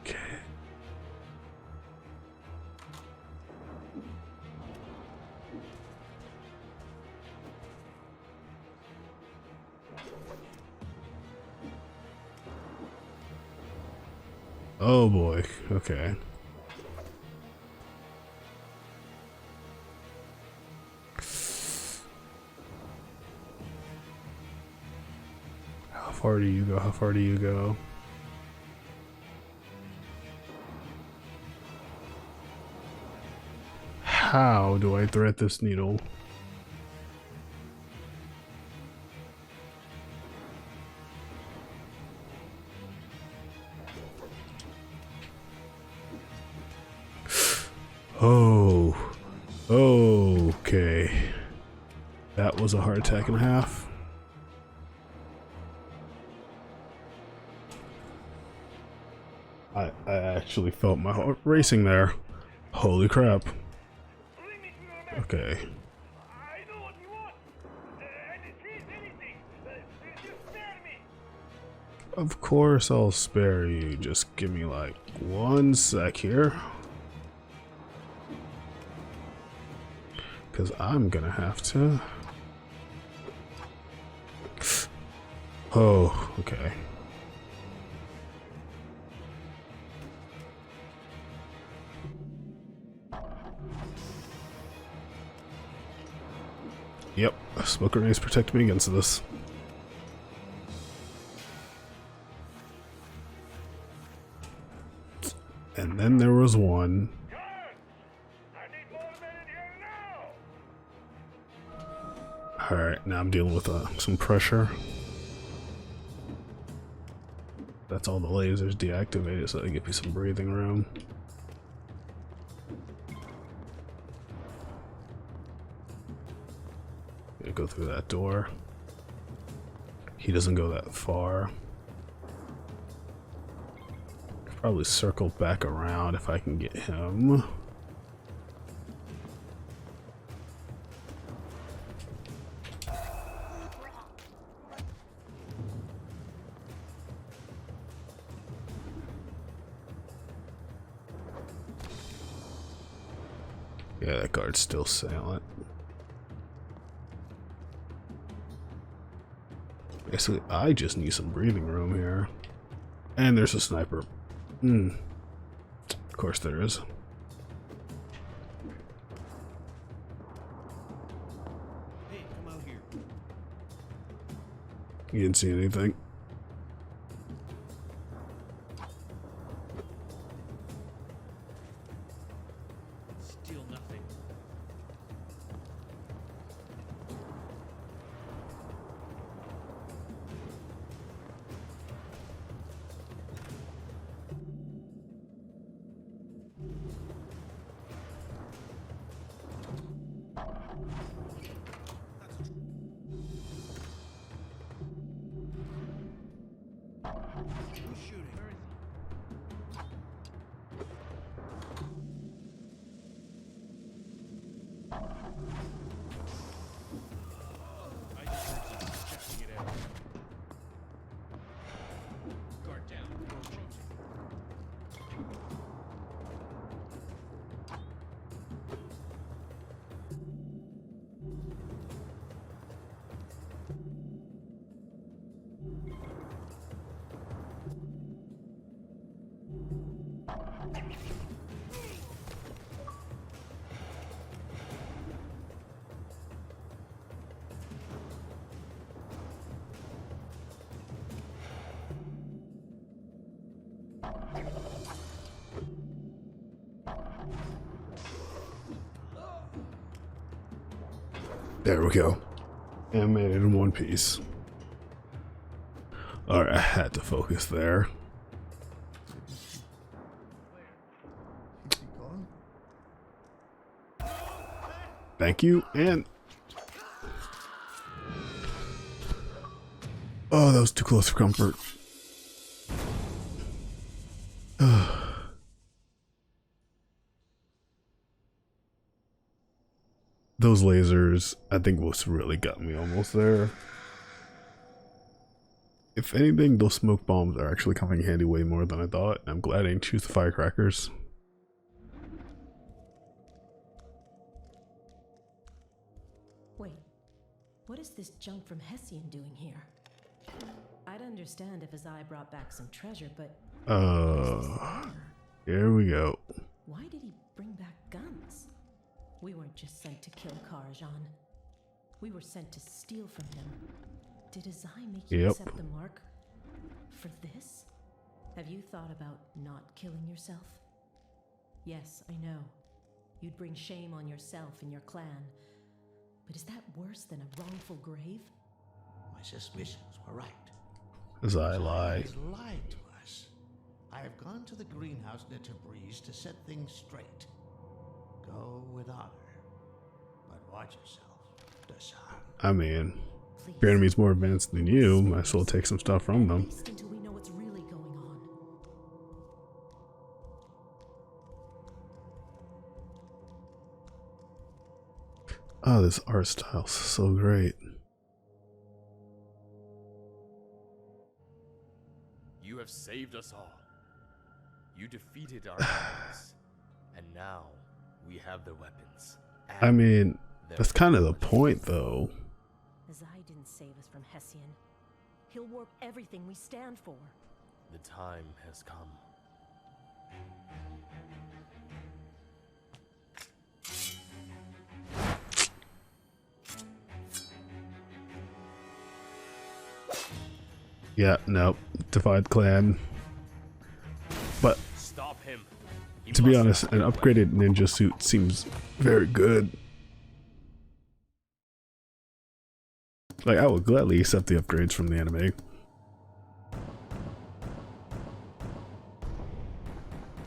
Speaker 1: Okay. Oh boy, okay. How far do you go? How far do you go? How do I thread this needle? Oh, okay. That was a heart attack and a half. I actually felt my heart racing there. Holy crap.
Speaker 5: Bring me to your man!
Speaker 1: Okay.
Speaker 5: I know what you want! And it means anything! Just spare me!
Speaker 1: Of course I'll spare you. Just give me like 1 sec here. Because I'm gonna have to. Oh, okay. Yep, smoke grenades protect me against this. And then there was one.
Speaker 5: Guards! I need more men in here now!
Speaker 1: Alright, now I'm dealing with some pressure. That's all the lasers deactivated, so they give me some breathing room. Gonna go through that door. He doesn't go that far. Probably circle back around if I can get him. Yeah, that guard's still silent. Basically, I just need some breathing room here. And there's a sniper. Of course there is.
Speaker 6: Hey, come out here.
Speaker 1: You didn't see anything.
Speaker 6: Still nothing. Who's shooting? Where is he? I just heard someone checking it out. Guard down. We're approaching.
Speaker 1: There we go. And made it in one piece. Alright, I had to focus there.
Speaker 7: Is he gone?
Speaker 1: Thank you, and... Oh, that was too close for comfort. Those lasers, I think, was really got me almost there. If anything, those smoke bombs are actually coming in handy way more than I thought. I'm glad I didn't choose the firecrackers.
Speaker 2: Wait, what is this junk from Hessian doing here? I'd understand if Azai brought back some treasure, but
Speaker 1: Here we go.
Speaker 2: why did he bring back guns? We weren't just sent to kill Karajan. We were sent to steal from him. Did Azai make you
Speaker 1: Yep.
Speaker 2: accept the mark for this? Have you thought about not killing yourself? Yes, I know. You'd bring shame on yourself and your clan. But is that worse than a wrongful grave?
Speaker 8: My suspicions were right.
Speaker 1: As I
Speaker 8: Zai
Speaker 1: lie.
Speaker 8: has lied to us. I have gone to the greenhouse near Tabriz to set things straight. Go with honor. But watch yourself, Dasan.
Speaker 1: I mean,
Speaker 2: Please.
Speaker 1: if your enemy's more advanced than you, might as well take some stuff from
Speaker 2: At
Speaker 1: them.
Speaker 2: least until we know what's really going on.
Speaker 1: Oh, this art style's so great.
Speaker 3: You have saved us all. You defeated our enemies. And now we have their weapons.
Speaker 1: I
Speaker 3: and
Speaker 1: mean,
Speaker 3: their
Speaker 1: that's kind of the
Speaker 3: weapons.
Speaker 1: point, though.
Speaker 2: Azai didn't save us from Hessian. He'll warp everything we stand for.
Speaker 3: The time has come.
Speaker 1: Yeah, nope. Defied clan. But
Speaker 3: Stop him. He
Speaker 1: to be
Speaker 3: must
Speaker 1: honest,
Speaker 3: have
Speaker 1: an
Speaker 3: been
Speaker 1: upgraded ninja suit seems very good. Like, I would gladly accept the upgrades from the anime.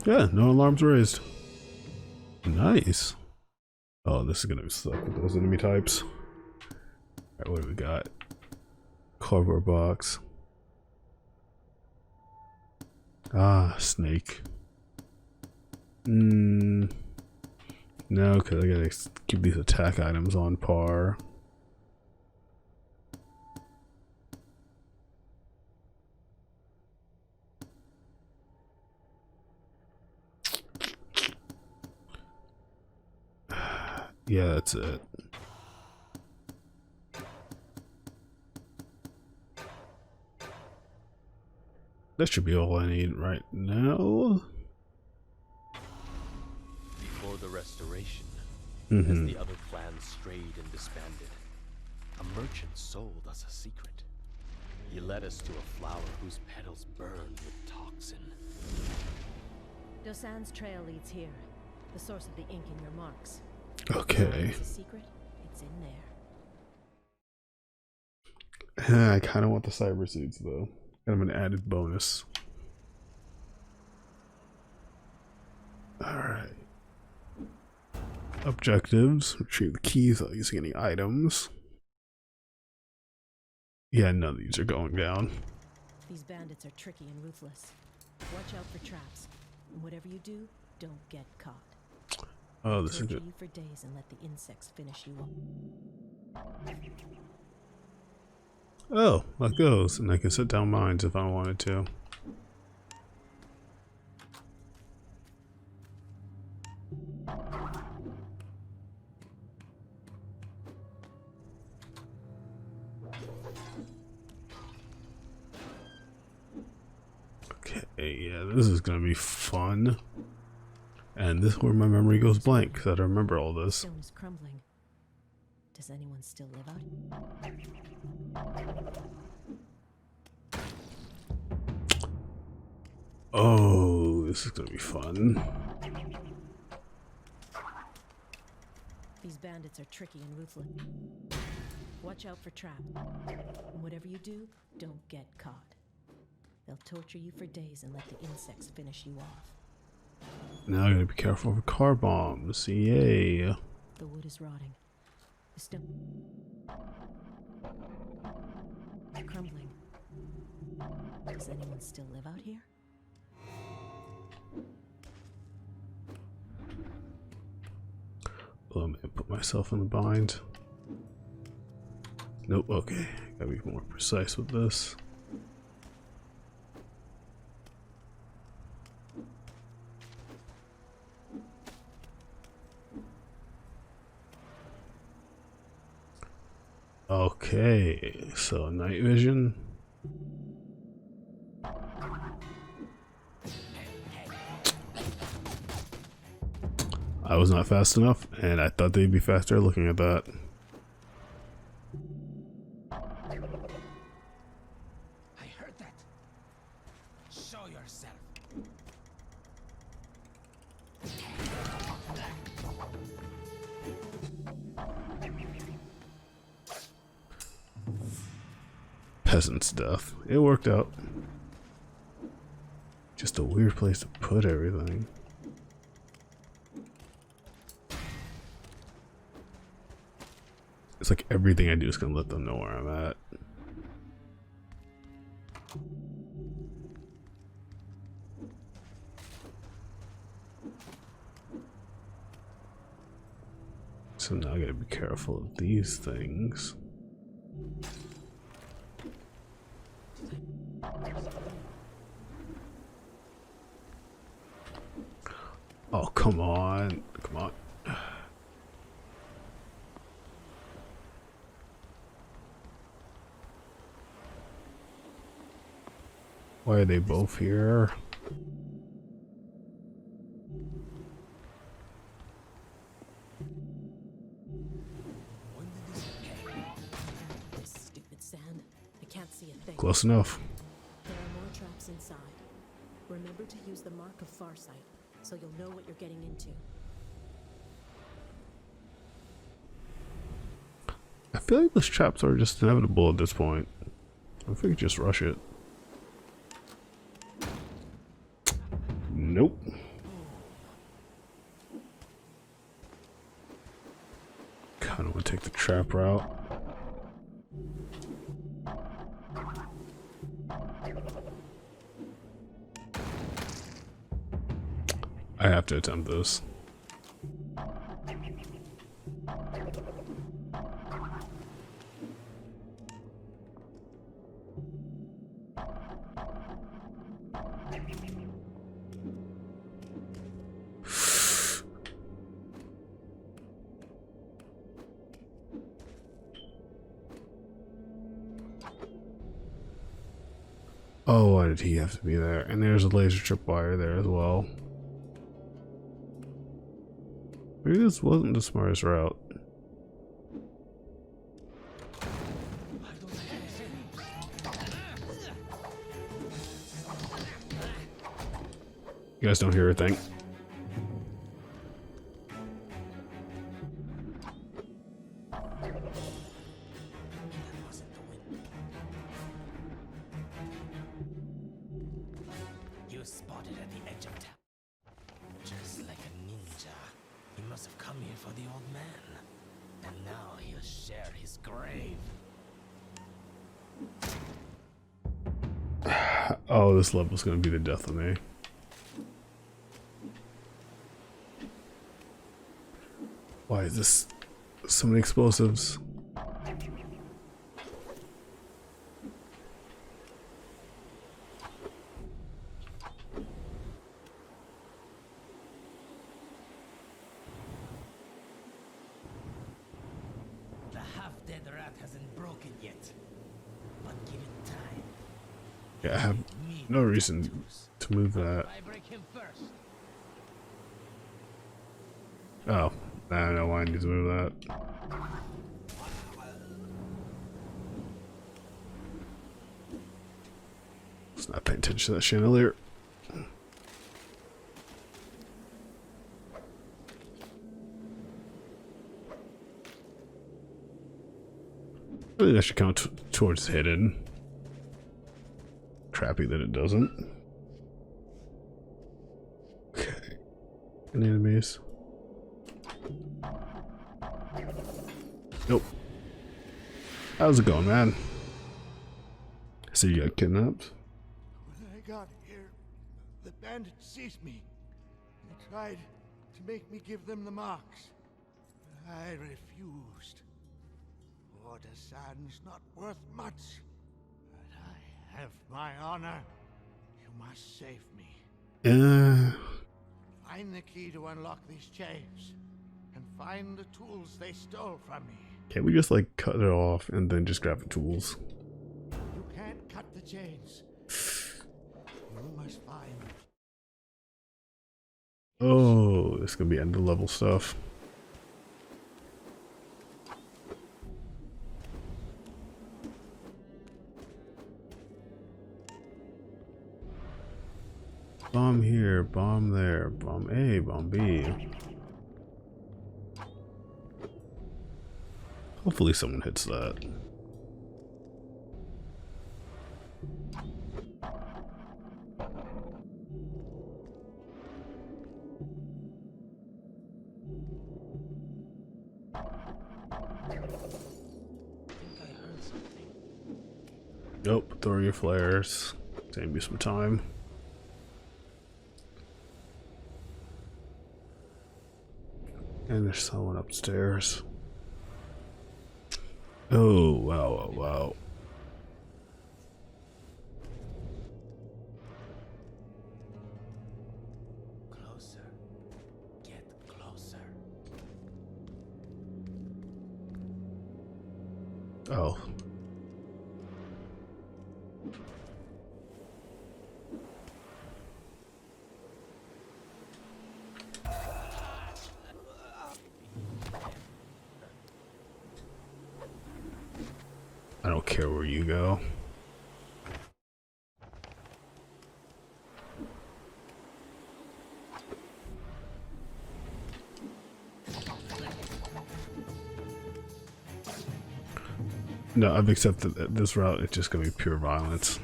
Speaker 1: Yeah, no alarms raised. Nice. Oh, this is gonna suck with those enemy types. Alright, what do we got? Cardboard box. Ah, snake. No, because I gotta keep these attack items on par. Yeah, that's it. That should be all I need right now.
Speaker 3: Before the restoration,
Speaker 1: Mhm.
Speaker 3: as the other clans strayed and disbanded, a merchant sold us a secret. He led us to a flower whose petals burned with toxin.
Speaker 2: Dosan's trail leads here, the source of the ink in your marks.
Speaker 1: Okay.
Speaker 2: It's a secret. It's in there.
Speaker 1: I kind of want the cyber suits though. Kind of an added bonus. Alright. Objectives. Retrieve the keys without using any items. Yeah, none of these are going down.
Speaker 2: These bandits are tricky and ruthless. Watch out for traps. And whatever you do, don't get caught.
Speaker 1: Oh, this is
Speaker 2: Torture
Speaker 1: good.
Speaker 2: you for days and let the insects finish you up.
Speaker 1: Oh, that goes. And I can set down mines if I wanted to. Okay, yeah, this is gonna be fun. And this is where my memory goes blank, because I don't remember all this.
Speaker 2: Stone is crumbling. Does anyone still live out?
Speaker 1: Oh, this is gonna be fun.
Speaker 2: These bandits bandits are tricky and ruthless. Watch out for traps. Whatever you do, don't get caught. They'll torture you for days and let the insects finish you off.
Speaker 1: Now I gotta be careful for car bombs. Yay.
Speaker 2: The wood is rotting. The stone crumbling. Does anyone still live out here?
Speaker 1: Oh, I'm gonna put myself in a bind. Nope, okay. Gotta be more precise with this. Okay, so night vision. I was not fast enough, and I thought they'd be faster looking at that.
Speaker 6: I heard that. Show yourself.
Speaker 1: Peasant stuff. It worked out. Just a weird place to put everything. It's like everything I do is gonna let them know where I'm at. So now I gotta be careful of these things. Oh, come on. Come on. Why are they both here?
Speaker 2: This stupid sand. I can't see a thing.
Speaker 1: Close enough.
Speaker 2: There are more traps inside. Remember to use the mark of Farsight, so you'll know what you're getting into.
Speaker 1: I feel like those traps are just inevitable at this point. I think we could just rush it. Nope. Kinda wanna take the trap route. I have to attempt this. Oh, why did he have to be there? And there's a laser tripwire there as well. Maybe this wasn't the smartest route. You guys don't hear a thing.
Speaker 3: He was spotted at the edge of town. Just like a ninja. He must have come here for the old man. And now he'll share his grave.
Speaker 1: Oh, this level's gonna be the death of me. Why is this so many explosives?
Speaker 3: The half-dead rat hasn't broken yet. But give it time.
Speaker 1: Yeah, I have no reason to move that.
Speaker 3: I break him first.
Speaker 1: Oh, I don't know why I need to move that. Let's not pay attention to that chandelier. Actually, that should count towards hidden. Crappy that it doesn't. Okay. Any enemies? Nope. How's it going, man? So you got kidnapped?
Speaker 4: When I got here, the bandits seized me. They tried to make me give them the marks. But I refused. Lord Hassan's not worth much. But I have my honor. You must save me. Find the key to unlock these chains. And find the tools they stole from me.
Speaker 1: Can't we just like cut it off and then just grab the tools?
Speaker 4: You can't cut the chains. You must find.
Speaker 1: Oh, this is gonna be end of level stuff. Bomb here, bomb there, bomb A, bomb B. Hopefully someone hits that. Nope, throw your flares. Save you some time. And there's someone upstairs. Oh, wow, wow, wow.
Speaker 6: Closer. Get closer.
Speaker 1: Oh. I don't care where you go. No, I've accepted that this route is just gonna be pure violence.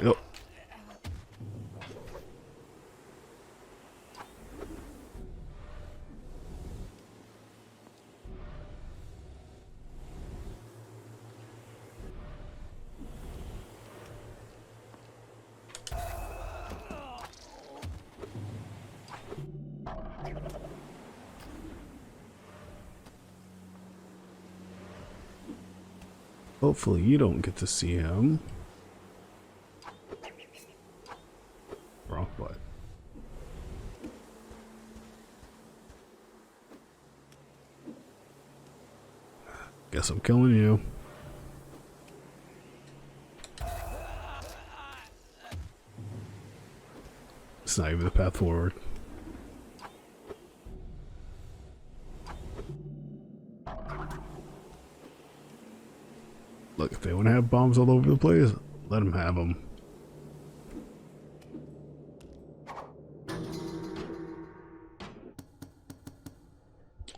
Speaker 1: Yep. Hopefully you don't get to see him. Wrong button. Guess I'm killing you. It's not even the path forward. Look, if they want to have bombs all over the place, let them have them.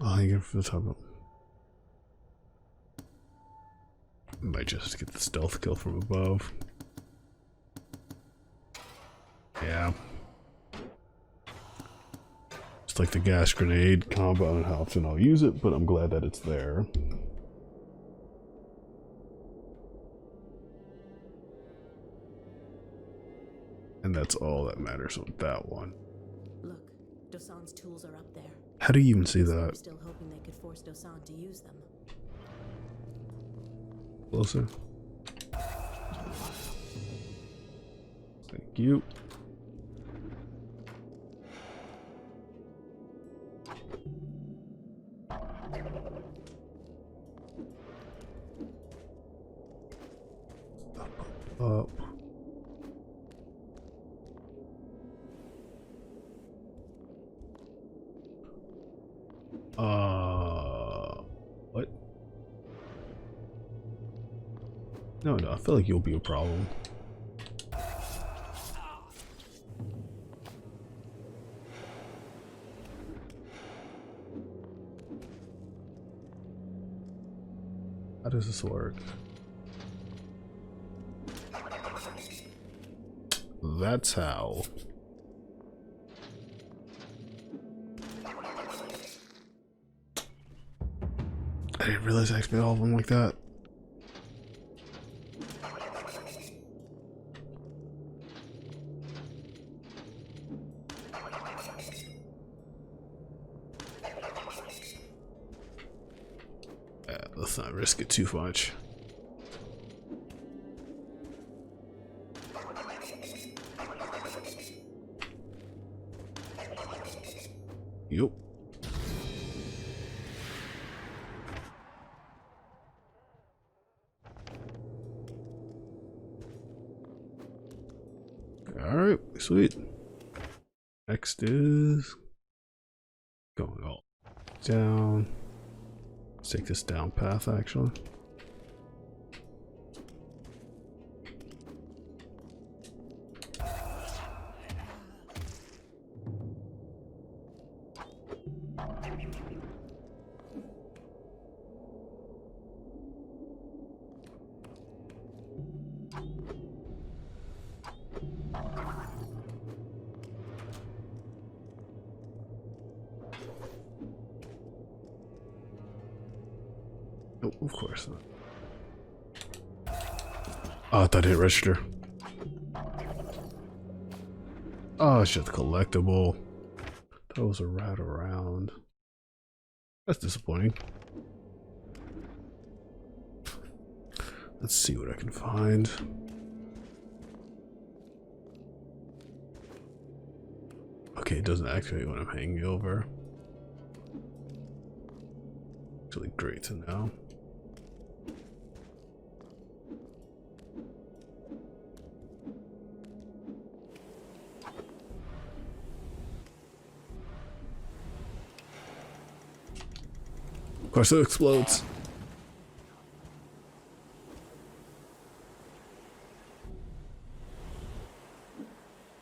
Speaker 1: Oh, I get for the top of. Might just get the stealth kill from above. Yeah. It's like the gas grenade combo. I don't know how often I'll use it, but I'm glad that it's there. And that's all that matters with that one.
Speaker 2: Look, Dosan's tools are up there.
Speaker 1: How do you even see
Speaker 2: They were
Speaker 1: that?
Speaker 2: still hoping they could force Dosan to use them.
Speaker 1: Closer. Thank you. Up. What? No, I feel like you'll be a problem. How does this work? That's how. I didn't realize I activated all of them like that. Let's not risk it too much. Yup. Alright, sweet. Next is going all down. Let's take this down path actually. Oh, of course not. Oh, I thought it hit register. Oh, it's just collectible. That was a route around. That's disappointing. Let's see what I can find. Okay, it doesn't activate when I'm hanging over. Actually, great to know. Of course, it explodes.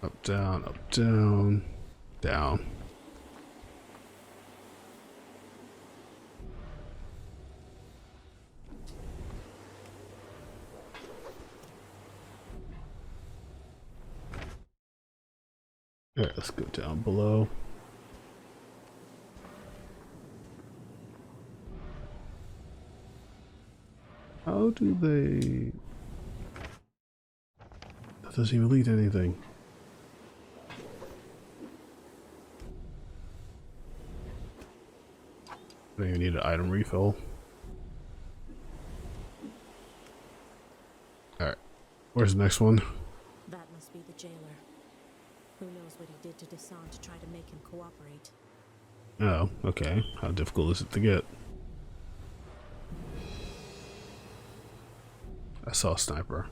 Speaker 1: Up, down, down. Alright, let's go down below. How do they... That doesn't even lead to anything. I don't even need an item refill. Alright, where's the next one?
Speaker 2: That must be the jailer. Who knows what he did to Desan to try to make him cooperate.
Speaker 1: Oh, okay. How difficult is it to get? I saw a sniper.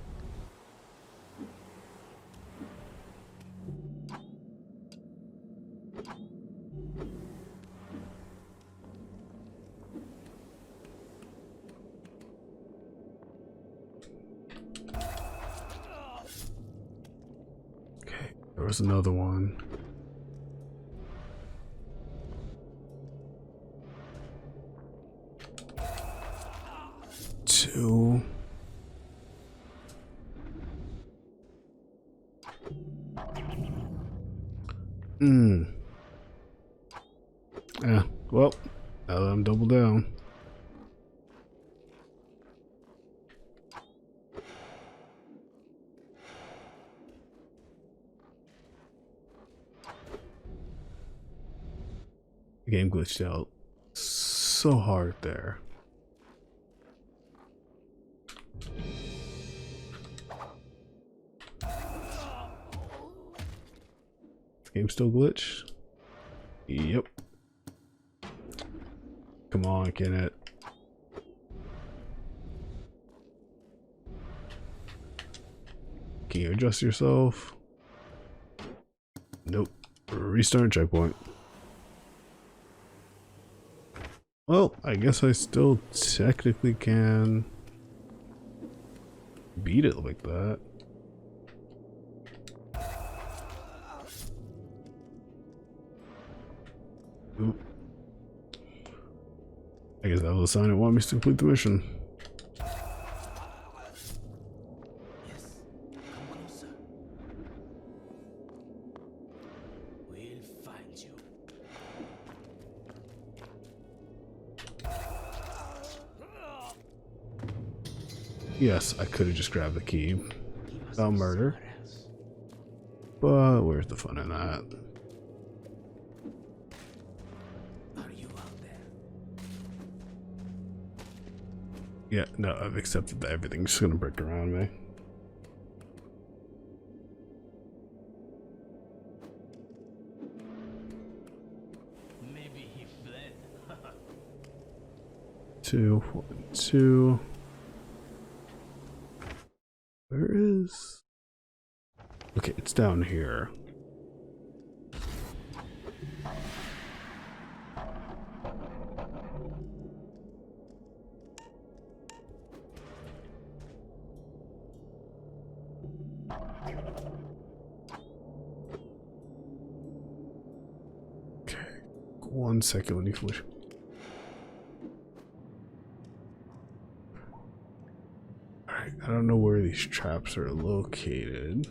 Speaker 1: Okay, there was another one. Two. Yeah, well, now that I'm double down. The game glitched out so hard there. Game still glitched? Yep. Come on, can it? Can you adjust yourself? Nope. Restart checkpoint. Well, I guess I still technically can beat it like that. Oop. I guess that was a sign it wanted me to complete the mission.
Speaker 6: Yes, come closer. We'll find you.
Speaker 1: Yes, I could have just grabbed the key.
Speaker 6: He must
Speaker 1: Without
Speaker 6: be
Speaker 1: murder.
Speaker 6: somewhere else.
Speaker 1: But where's the fun in that?
Speaker 6: Are you out there?
Speaker 1: Yeah, no, I've accepted that everything's just gonna break around me.
Speaker 3: Maybe he fled.
Speaker 1: 2, 1, 2. Where is... Okay, it's down here. Okay, 1 second when you finish. Alright, I don't know where these traps are located.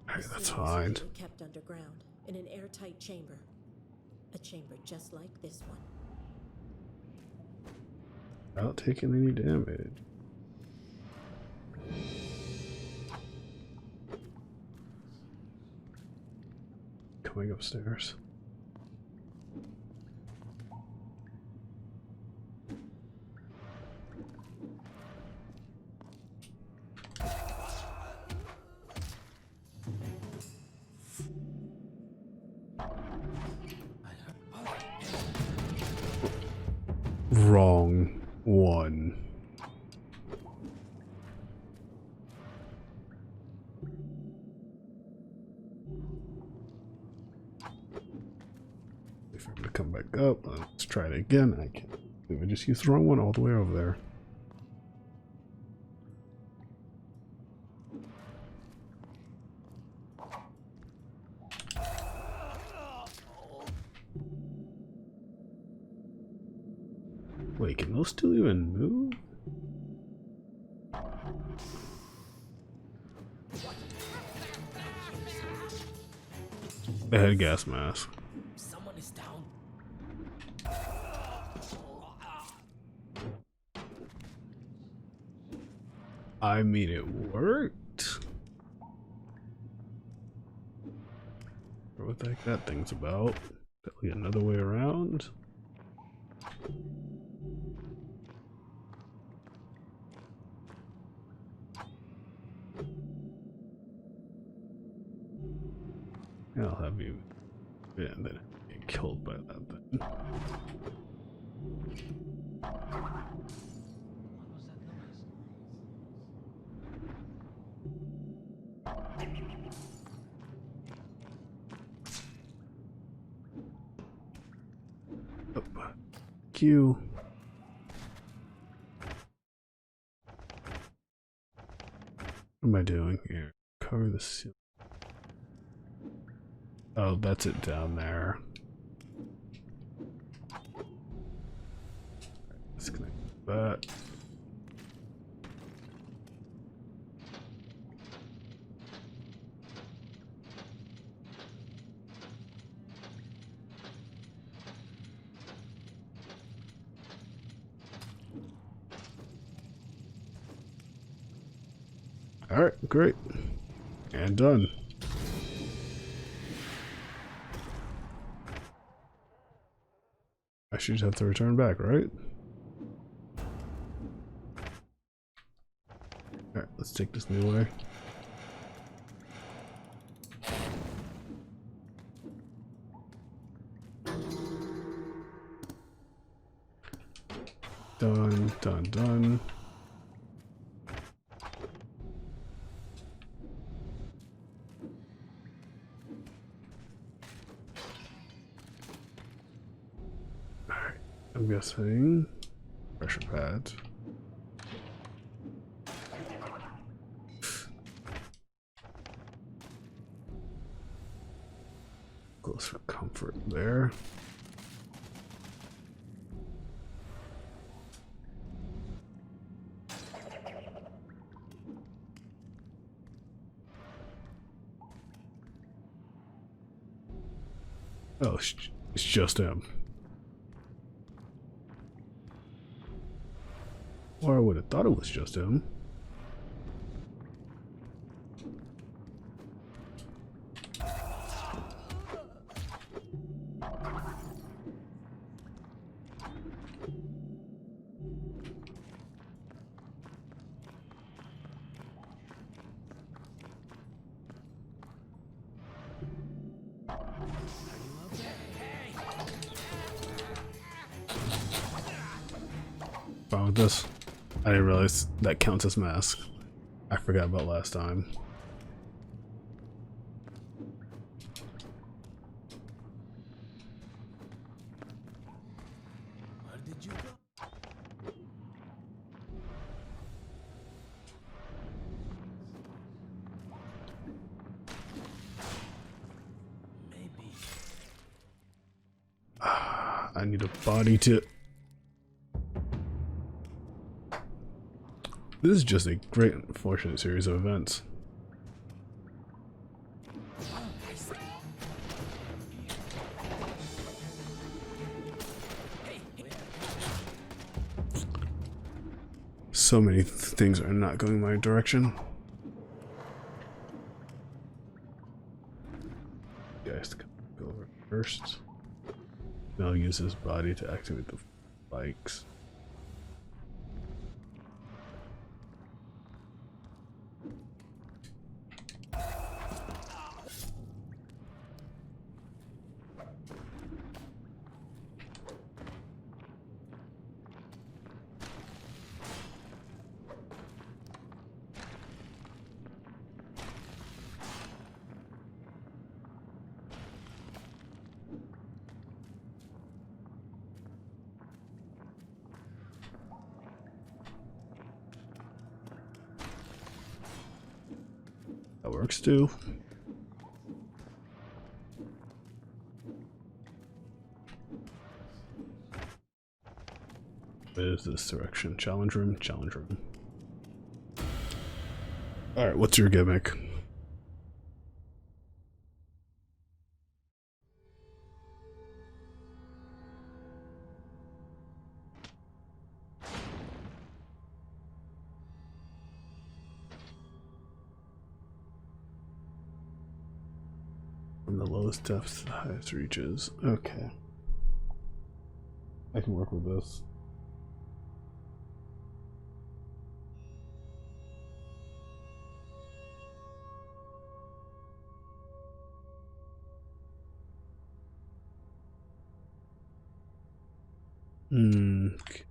Speaker 1: Alright, that's fine.
Speaker 2: Kept underground in an airtight chamber. A chamber just like this one.
Speaker 1: Without taking any damage. Coming upstairs. Wrong one. If I'm gonna come back up, let's try it again. I can't believe I just used the wrong one all the way over there. Wait, can those two even move? They had a gas mask.
Speaker 6: Someone is down.
Speaker 1: I mean, it worked. What the heck that thing's about? Probably another way around. I'll have you, yeah, and then get killed by that thing. Oh, Q. What am I doing here? Cover the ceiling. Oh, that's it down there. Disconnect that. All right, great. And done. I should just have to return back, right? Alright, let's take this new way. Done. Done, done. Alright, I'm guessing pressure pads. Close for comfort there. Oh, it's just him. Or I would have thought it was just him. Wrong with this? I didn't realize that counts as mask. I forgot about last time.
Speaker 6: Where did you go? Maybe.
Speaker 1: I need a body to... This is just a great unfortunate series of events. So many things are not going my direction. Guys, go over first. Then I'll use his body to activate the bikes. That works too. What is this direction? Challenge room? Challenge room. Alright, what's your gimmick? From the lowest depths to the highest reaches. Okay. I can work with this. Okay.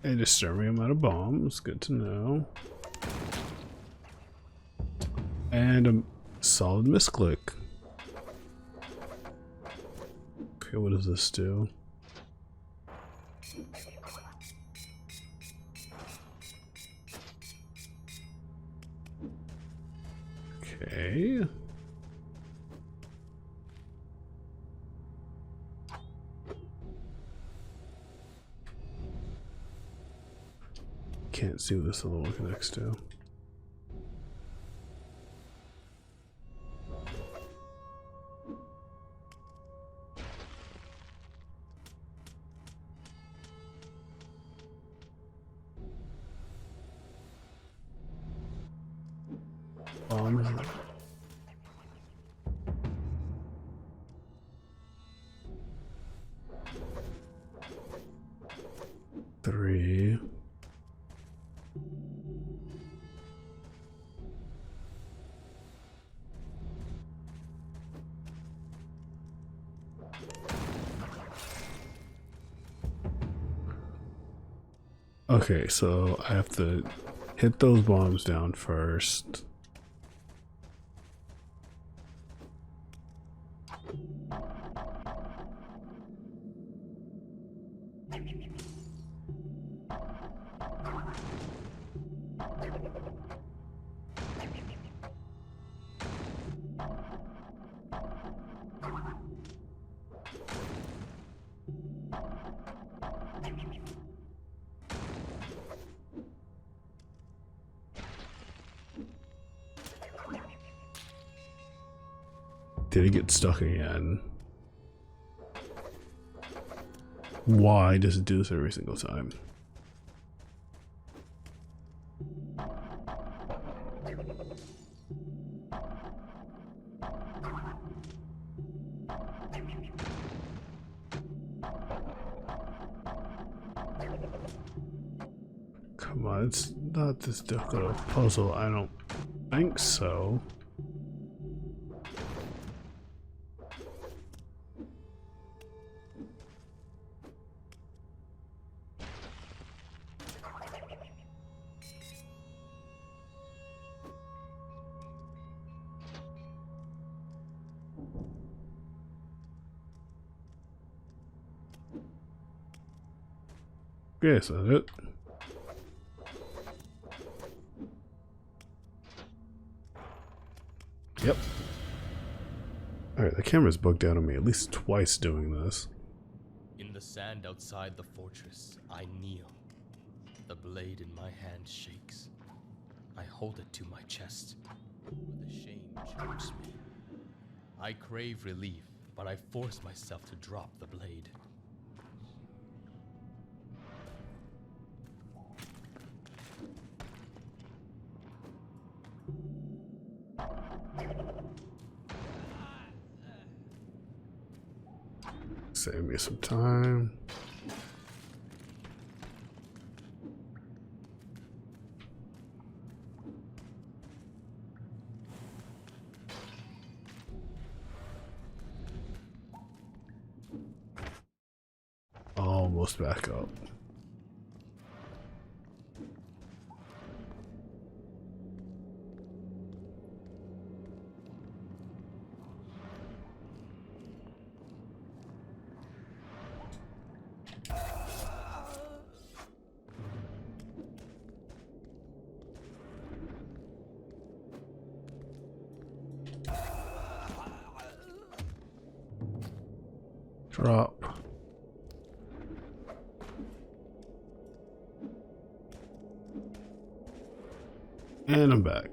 Speaker 1: And disturbing amount of bombs, good to know. And a solid misclick. Okay, what does this do? Okay. Can't see what this little one connects to. Bombs. Three. Okay, so I have to hit those bombs down first. Did it get stuck again? Why does it do this every single time? Come on, it's not this difficult of a puzzle. I don't think so. Yes, that's it. Yep. Alright, the camera's bugged out on me at least twice doing this.
Speaker 3: In the sand outside the fortress, I kneel. The blade in my hand shakes. I hold it to my chest. The shame chokes me. I crave relief, but I force myself to drop the blade.
Speaker 1: Save me some time. Almost back up. Drop. And I'm back.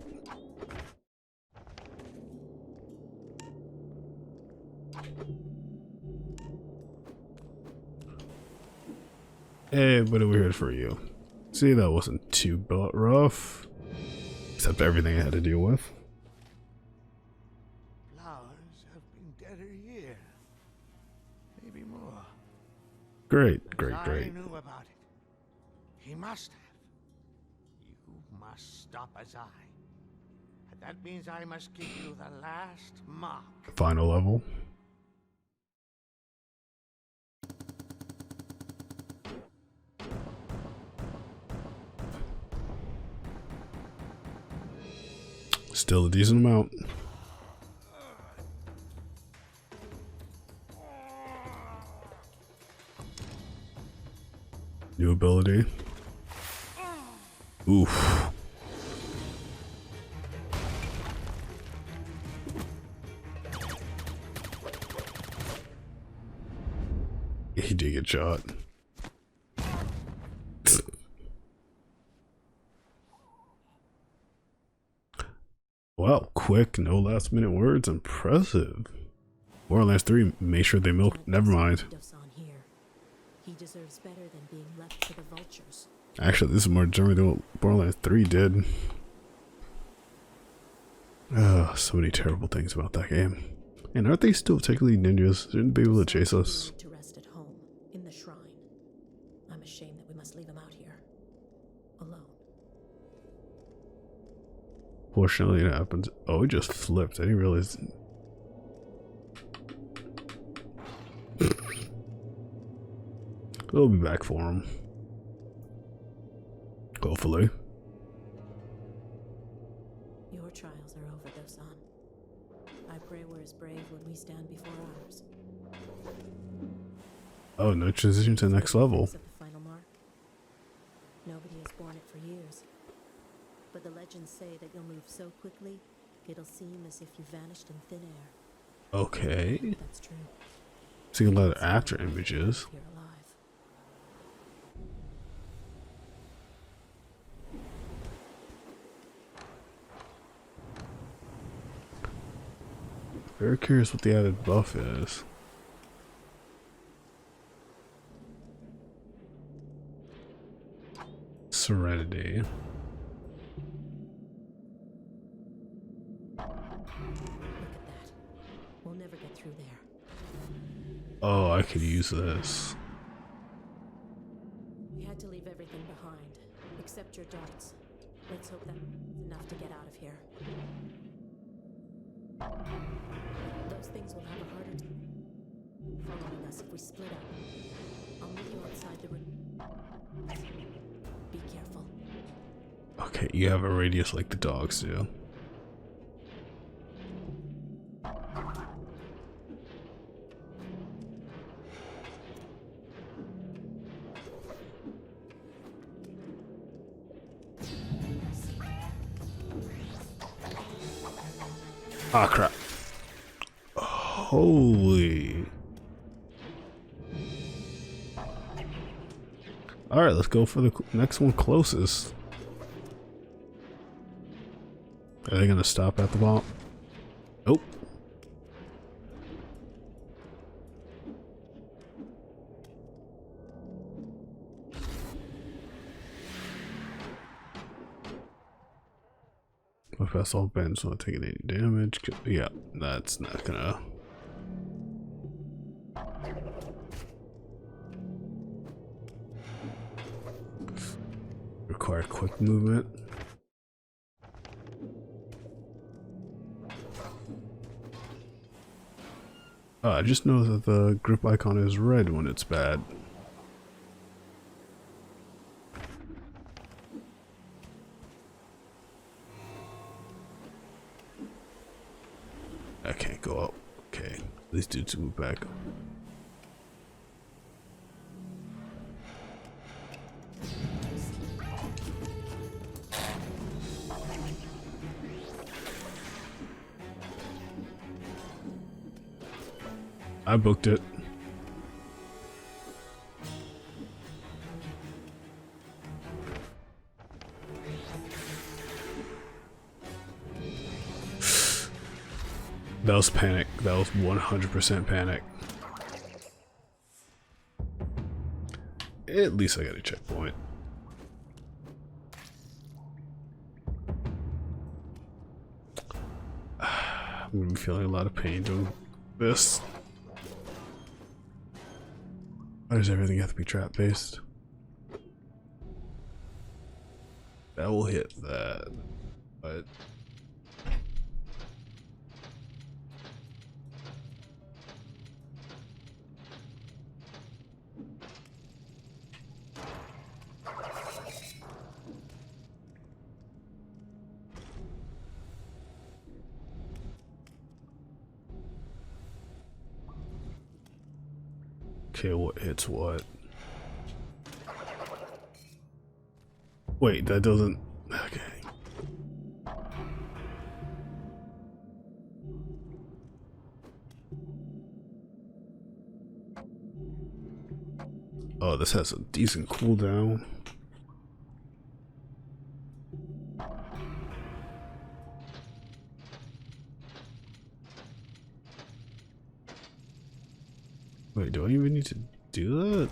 Speaker 1: Hey, buddy, we're here for you. See, that wasn't too rough. Except everything I had to deal with.
Speaker 4: Flowers have been dead a year. Maybe more.
Speaker 1: Great, great,
Speaker 4: I
Speaker 1: great.
Speaker 4: knew about it. He must have. You must stop as I. And that means I must give you the last mark.
Speaker 1: Final level. Still a decent amount. New ability. Oof. He did get shot. Wow, quick, no last minute words. Impressive. Borderlands 3, make sure they milk. Never mind.
Speaker 2: He deserves better than being left to the vultures.
Speaker 1: Actually, this is more determined than what Borderlands 3 did. So many terrible things about that game. And aren't they still technically ninjas? Shouldn't they be able to chase us?
Speaker 2: To rest at home, in the shrine. I'm ashamed that we must leave him out here. Alone.
Speaker 1: Fortunately, it happens. Oh, it just flipped. I didn't realize. We'll be back for him. Hopefully.
Speaker 2: Your trials are over, though, son. I pray we're as brave when we stand before ours.
Speaker 1: Oh, no transition to the next level.
Speaker 2: Of the final mark. Nobody has borne it for years. But the legends say that you'll move so quickly, it'll seem as if you vanished in thin air.
Speaker 1: Okay.
Speaker 2: That's true.
Speaker 1: See a lot of after images.
Speaker 2: You're alive.
Speaker 1: Very curious what the added buff is. Serenity.
Speaker 2: Look at that. We'll never get through there.
Speaker 1: Oh, I could use this.
Speaker 2: We had to leave everything behind, except your darts. Let's hope that's enough to get out of here. Those things will have a harder time following us if we split up. I'll meet you outside the room. Be careful.
Speaker 1: Okay, you have a radius like the dogs do. Ah, crap. Holy. Alright, let's go for the next one closest. Are they gonna stop at the bomb? Nope. If that's all bends, not taking any damage. Yeah, that's not gonna. Require quick movement. Oh, I just know that the grip icon is red when it's bad. I can't go up. Okay, these dudes move back. I booked it. That was panic. That was 100% panic. At least I got a checkpoint. I'm gonna be feeling a lot of pain doing this. Why does everything have to be trap based? That will hit that, but okay, what hits what? Wait, that doesn't. Okay. Oh, this has a decent cooldown. Wait, do I even need to do that?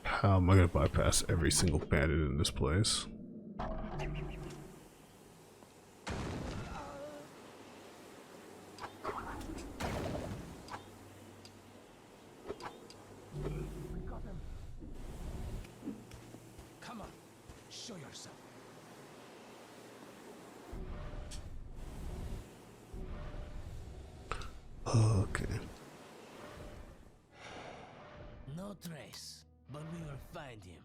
Speaker 1: How am I gonna bypass every single bandit in this place?
Speaker 6: Come on. Show yourself.
Speaker 1: Okay.
Speaker 6: No trace, but we will find him.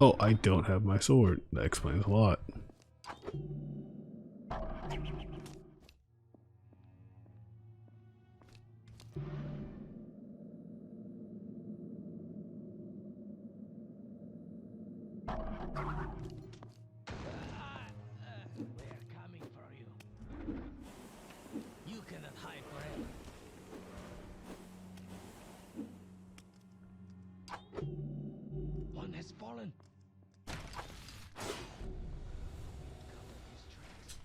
Speaker 1: Oh, I don't have my sword. That explains a lot.
Speaker 6: We're coming for you. You cannot hide forever. One has fallen. Cover his tracks.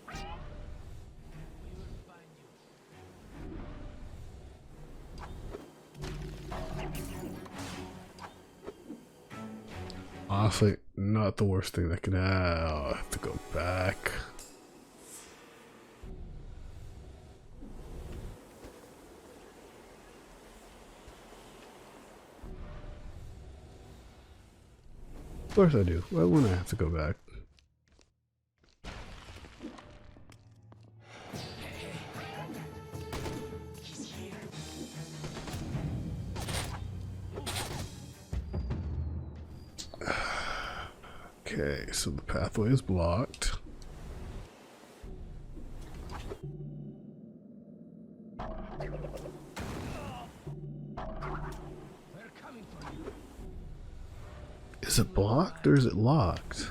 Speaker 6: We will find you.
Speaker 1: Honestly, not the worst thing that could happen. Oh, I have to go back. Of course I do. Why wouldn't I have to go back?
Speaker 6: He's here.
Speaker 1: Okay, so the pathway is blocked.
Speaker 6: We're coming for you.
Speaker 1: Is it blocked or is it locked?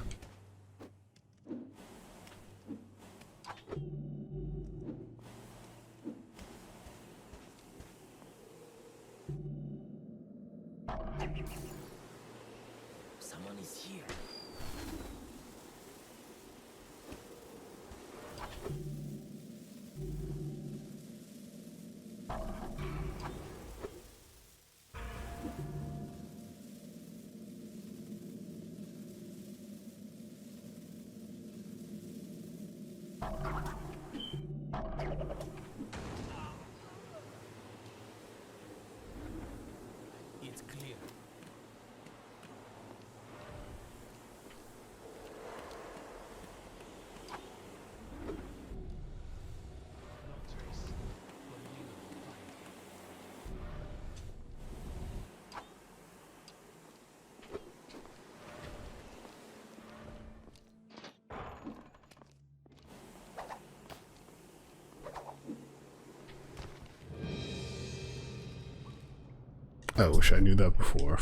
Speaker 6: Someone is here. It's clear. No trace, but we will find him.
Speaker 1: I wish I knew that before.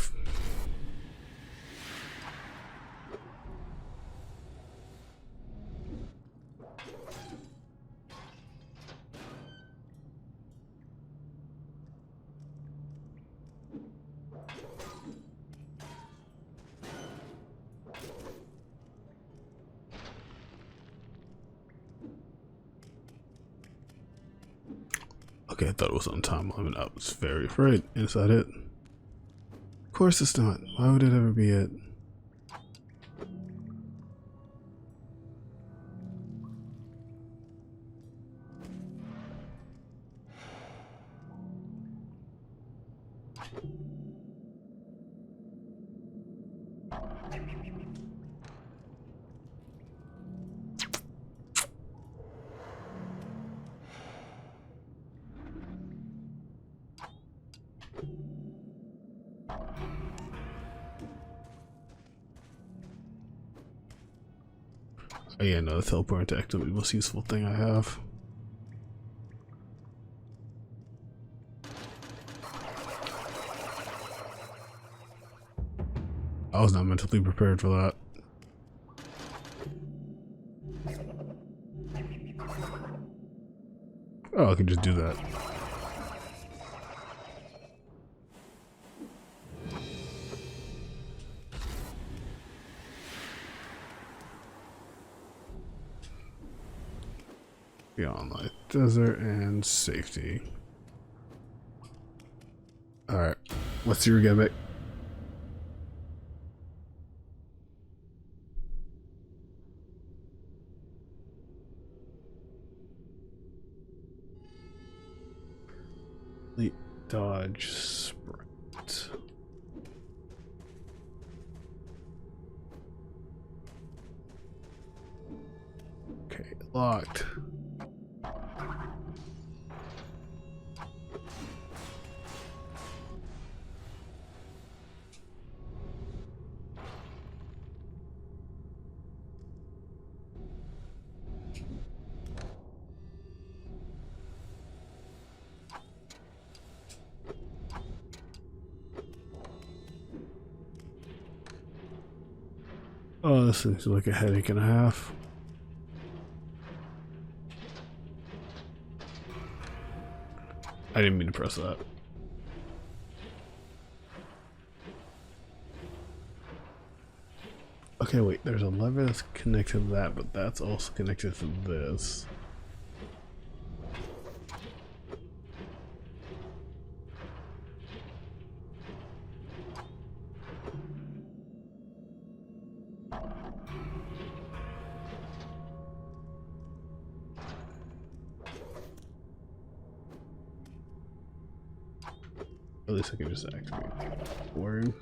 Speaker 1: Okay, I thought it was on time limit. I was very afraid. Is that it? Of course it's not. Why would it ever be it? Oh yeah, no, the teleport to activate the most useful thing I have. I was not mentally prepared for that. Oh, I can just do that. Beyond light, desert, and safety. Alright, what's your gimmick? Dodge sprint. Okay, locked. Oh, this seems like a headache and a half. I didn't mean to press that. Okay, wait, there's a lever that's connected to that, but that's also connected to this. At least I can just activate wiring.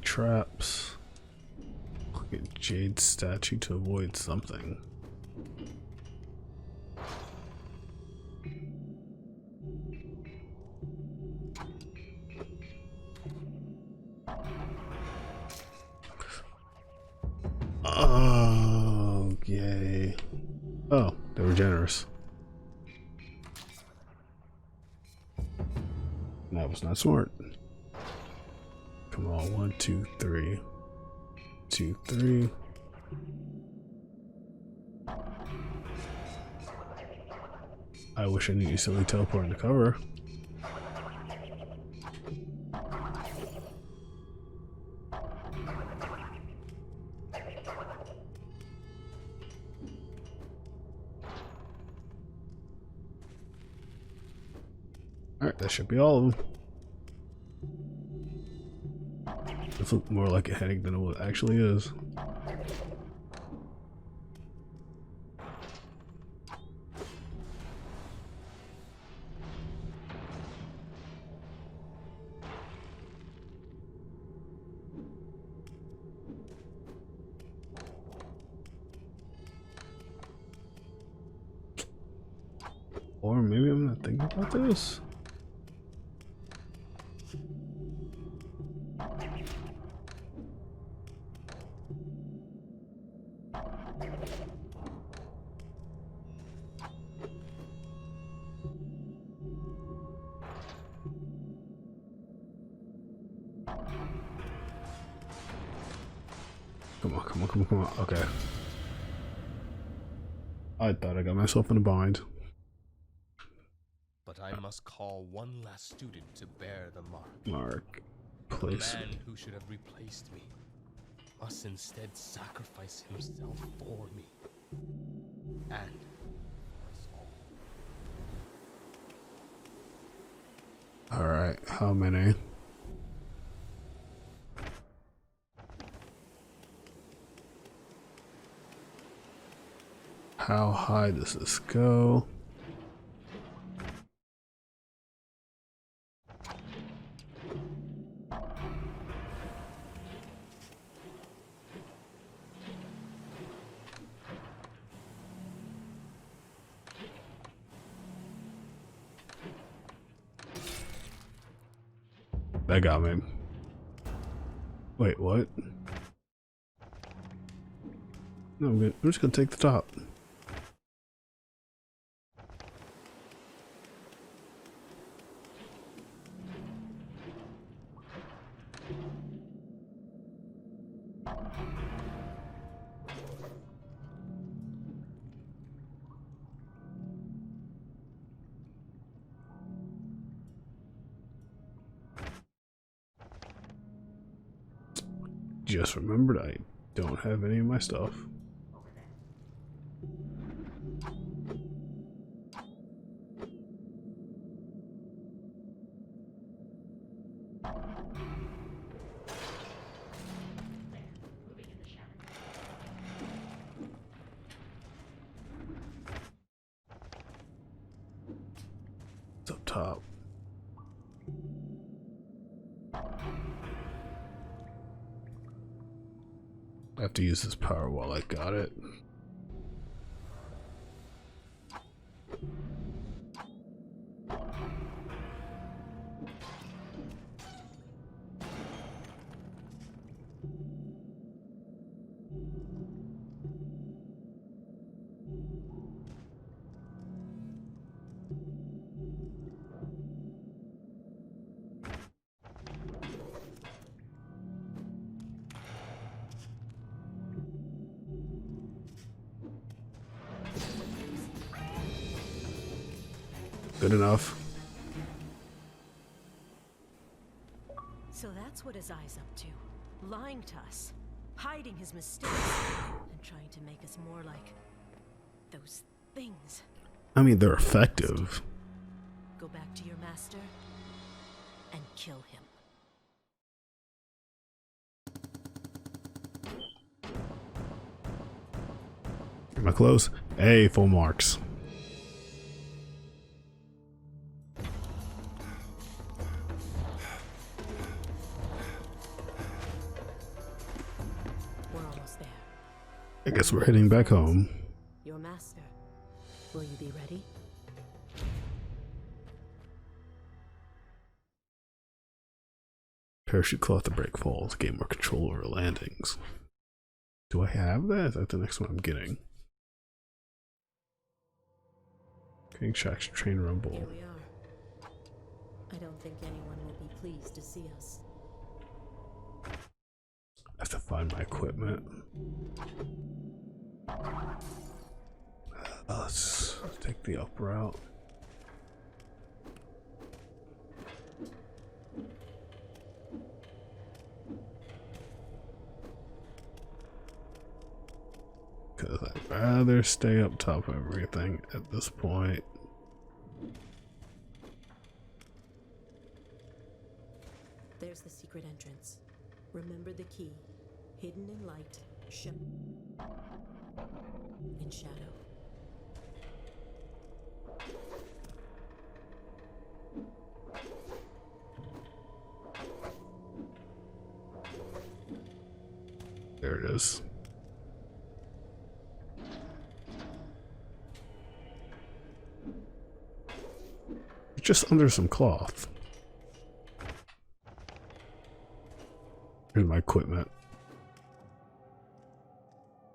Speaker 1: Traps. Look at Jade's statue to avoid something. Oh, yay. Oh, they were generous. That was not smart. Come on, 1, 2, 3. 2, 3. I wish I knew you silly teleporting to cover. Alright, that should be all of them. This looks more like a headache than it actually is. Or maybe I'm not thinking about this. Come on, come on, come on, come on. Okay. I thought I got myself in a bind.
Speaker 3: But I must call one last student to bear the mark.
Speaker 1: Mark.
Speaker 3: The
Speaker 1: Place.
Speaker 3: man who should have replaced me must instead sacrifice himself for me. And for us all.
Speaker 1: Alright, how many? How high does this go? That got me. Wait, what? No, I'm good. I'm just gonna take the top. Just remembered I don't have any of my stuff.
Speaker 9: Over there.
Speaker 1: It's up top. I have to use this power while I got it. Good enough.
Speaker 2: So that's what his eye's up to. Lying to us, hiding his mistakes, and trying to make us more like those things.
Speaker 1: I mean, they're effective.
Speaker 2: Go back to your master and kill him.
Speaker 1: Am I close? Hey, full marks.
Speaker 2: We're almost there.
Speaker 1: I guess we're heading back home.
Speaker 2: Your master. Will you be ready?
Speaker 1: Parachute cloth to break falls. Gain more control over landings. Do I have that? Is that the next one I'm getting? King Shack's train rumble.
Speaker 2: Here we are. I don't think anyone will be pleased to see us.
Speaker 1: I have to find my equipment. Let's take the up route. Because I'd rather stay up top of everything at this point.
Speaker 2: There's the secret entrance. Remember the key. Hidden in light, in shadow.
Speaker 1: There it is. Just under some cloth. Here's my equipment.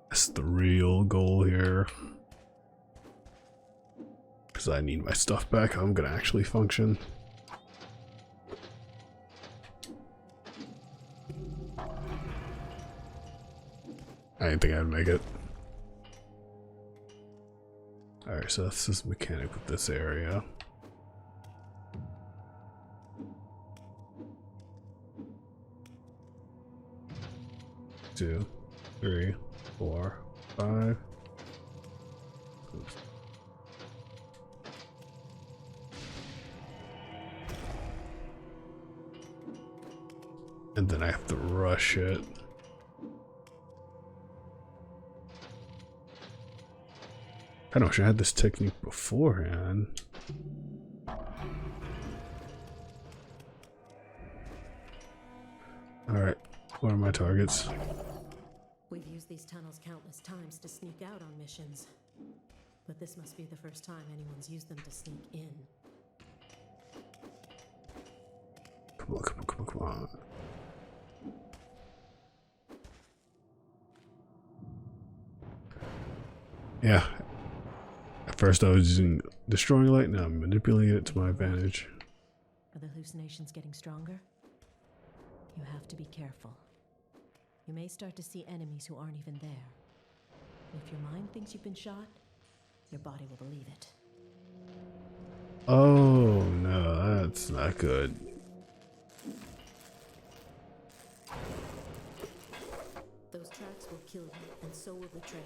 Speaker 1: That's the real goal here. Because I need my stuff back. I'm gonna actually function. I didn't think I'd make it. Alright, so this is mechanic with this area. Two, 3, 4, 5. Oops. And then I have to rush it. I wish I had this technique beforehand. Alright, what are my targets?
Speaker 2: We've used these tunnels countless times to sneak out on missions. But this must be the first time anyone's used them to sneak in.
Speaker 1: Come on, come on, come on, come on. Yeah. At first I was using destroying light, now I'm manipulating it to my advantage.
Speaker 2: Are the hallucinations getting stronger? You have to be careful. You may start to see enemies who aren't even there. If your mind thinks you've been shot, your body will believe it.
Speaker 1: Oh no, that's not good.
Speaker 2: Those tracks will kill you, and so will the train.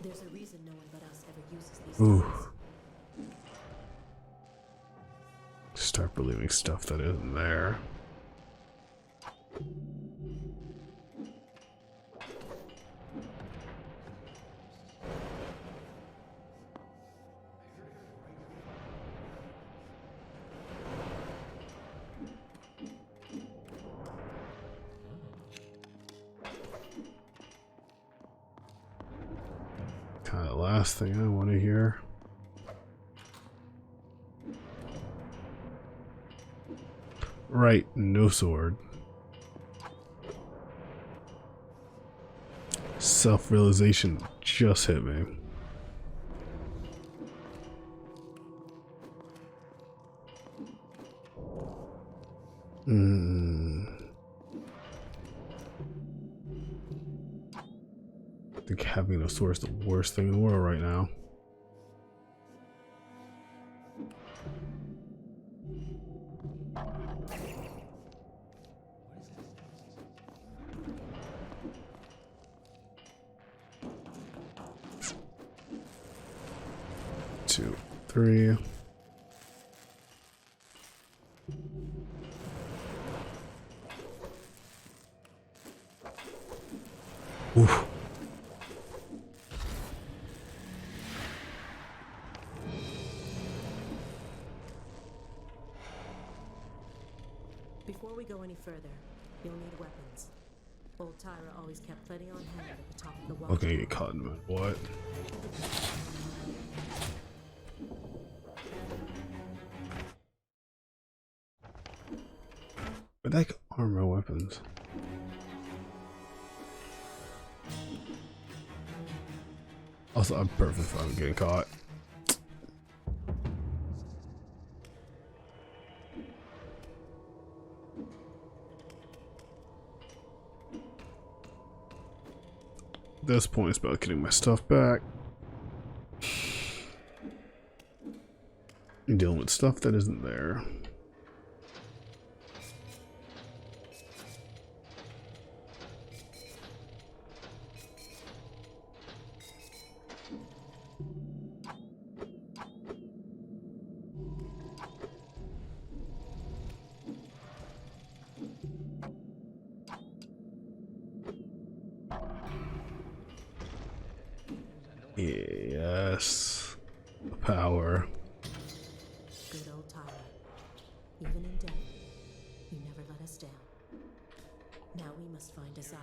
Speaker 2: There's a reason no one but us ever uses these
Speaker 1: Ooh.
Speaker 2: tunnels.
Speaker 1: Start believing stuff that isn't there. last thing I want to hear. Right, no sword. Self-realization just hit me. I think having no sword is the worst thing in the world right now. Two, three. Oof.
Speaker 2: Before we go any further, you'll need weapons. Old Tyra always kept plenty on hand at the top of the wall.
Speaker 1: Okay, get caught in the what? But I can arm my weapons. Also, I'm perfectly fine with getting caught. At this point, it's about getting my stuff back. And dealing with stuff that isn't there. Yes. Power.
Speaker 2: Good old Tyra. Even in death, you never let us down. Now we must find Azar.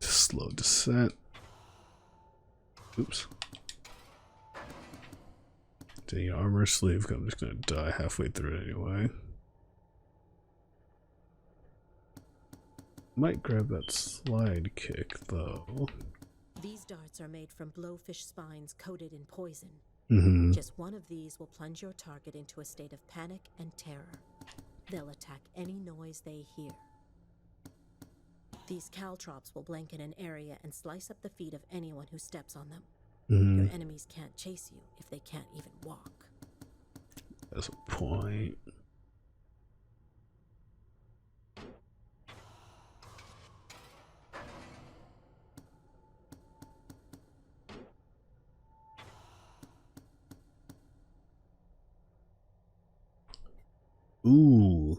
Speaker 1: Slow descent. Oops. Dang, armor sleeve. I'm just gonna die halfway through it anyway. Might grab that slide kick though.
Speaker 2: These darts are made from blowfish spines coated in poison. Just one of these will plunge your target into a state of panic and terror. They'll attack any noise they hear. These caltrops will blanket an area and slice up the feet of anyone who steps on them. Your enemies can't chase you if they can't even walk.
Speaker 1: That's a point. Ooh.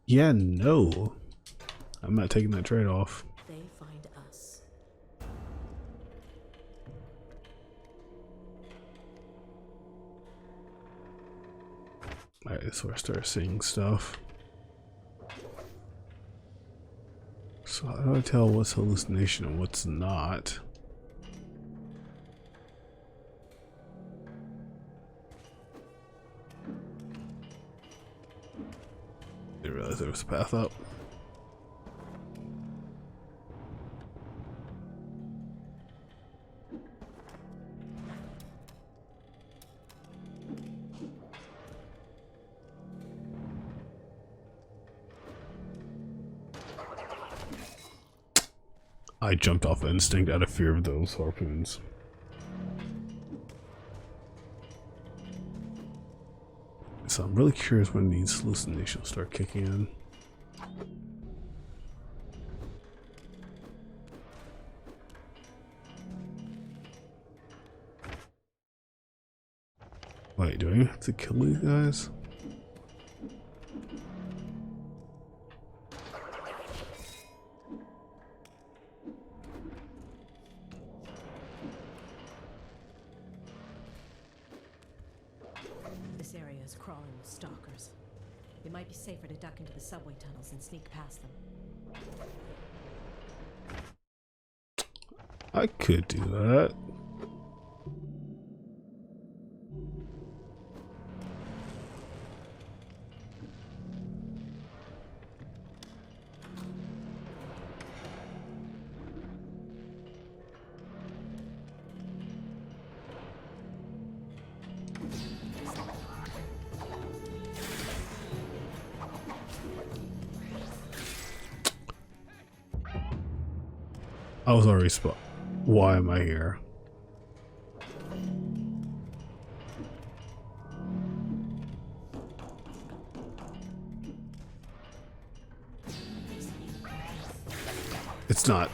Speaker 1: Yeah, no. I'm not taking that trade-off.
Speaker 2: They find us.
Speaker 1: Alright, that's where I start seeing stuff. So how do I tell what's hallucination and what's not? Didn't realize there was a path up. I jumped off instinct out of fear of those harpoons. So I'm really curious when these hallucinations start kicking in. Wait, do I have to kill these guys?
Speaker 2: safer to duck into the subway tunnels and sneak past them.
Speaker 1: I could do that. I was already spot. Why am I here? It's not.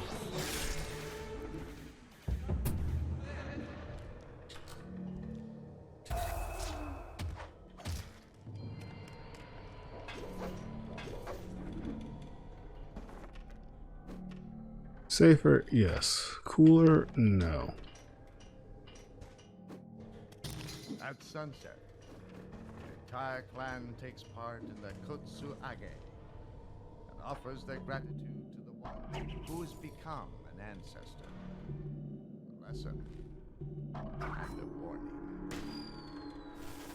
Speaker 1: Safer, yes. Cooler, no.
Speaker 7: At sunset, the entire clan takes part in the Kotsuage and offers their gratitude to the one who has become an ancestor. A lesson and a warning.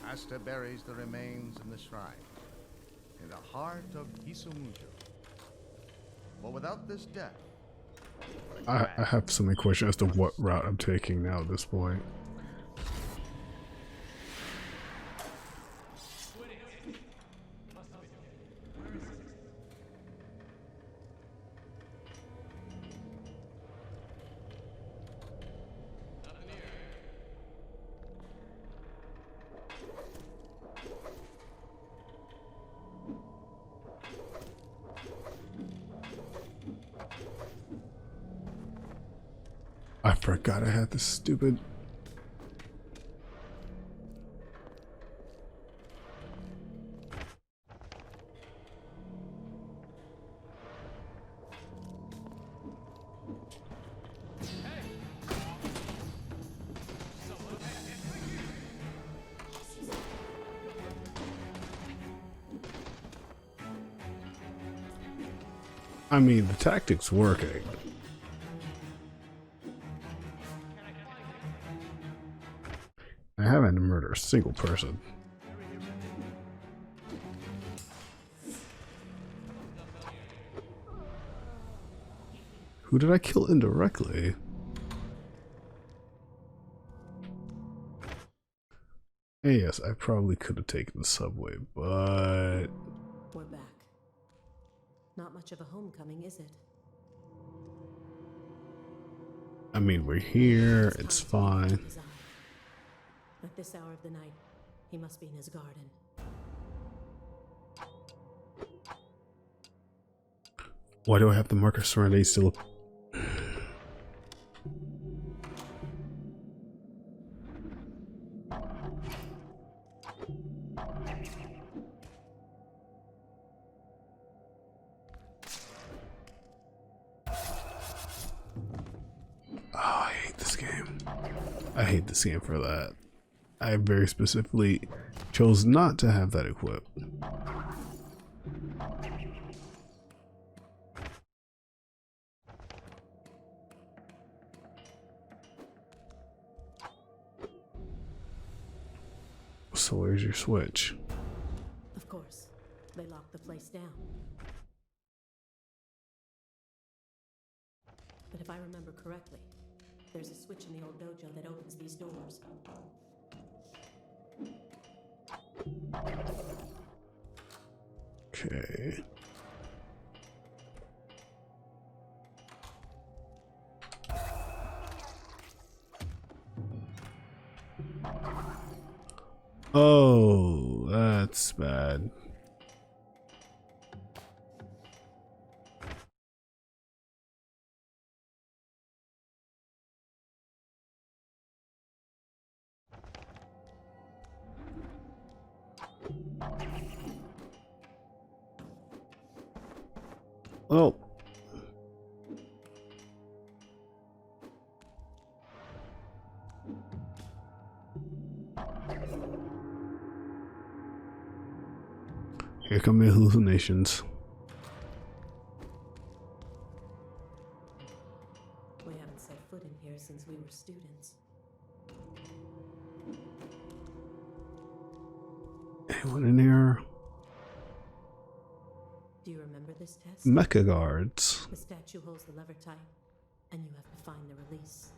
Speaker 7: Master buries the remains in the shrine in the heart of Isumujo. But without this death,
Speaker 1: I have so many questions as to what route I'm taking now at this point. I forgot I had this stupid... I mean, the tactic's working. I haven't murdered a single person. Who did I kill indirectly? And yes, I probably could have taken the subway, but...
Speaker 2: We're back. Not much of a homecoming, is it?
Speaker 1: I mean, we're here, it's fine.
Speaker 2: At this hour of the night, he must be in his garden.
Speaker 1: Why do I have the marker Serenity still up? Oh, I hate this game. I hate this game for that. I very specifically chose not to have that equipped. So where's your switch?
Speaker 2: Of course, they locked the place down. But if I remember correctly, there's a switch in the old dojo that opens these doors.
Speaker 1: Okay. Oh, that's bad. Oh. Here come the hallucinations.
Speaker 2: We haven't set foot in here since we were students.
Speaker 1: Anyone in here?
Speaker 2: Do you remember this test?
Speaker 1: Mecha guards.
Speaker 2: The statue holds the lever tight, and you have to find the release.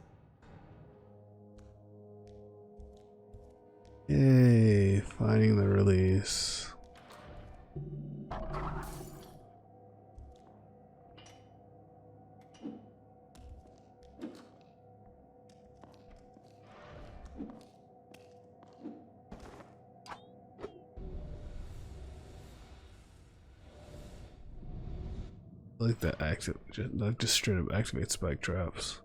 Speaker 1: Yay, finding the release. I like that that just straight up activate spike traps.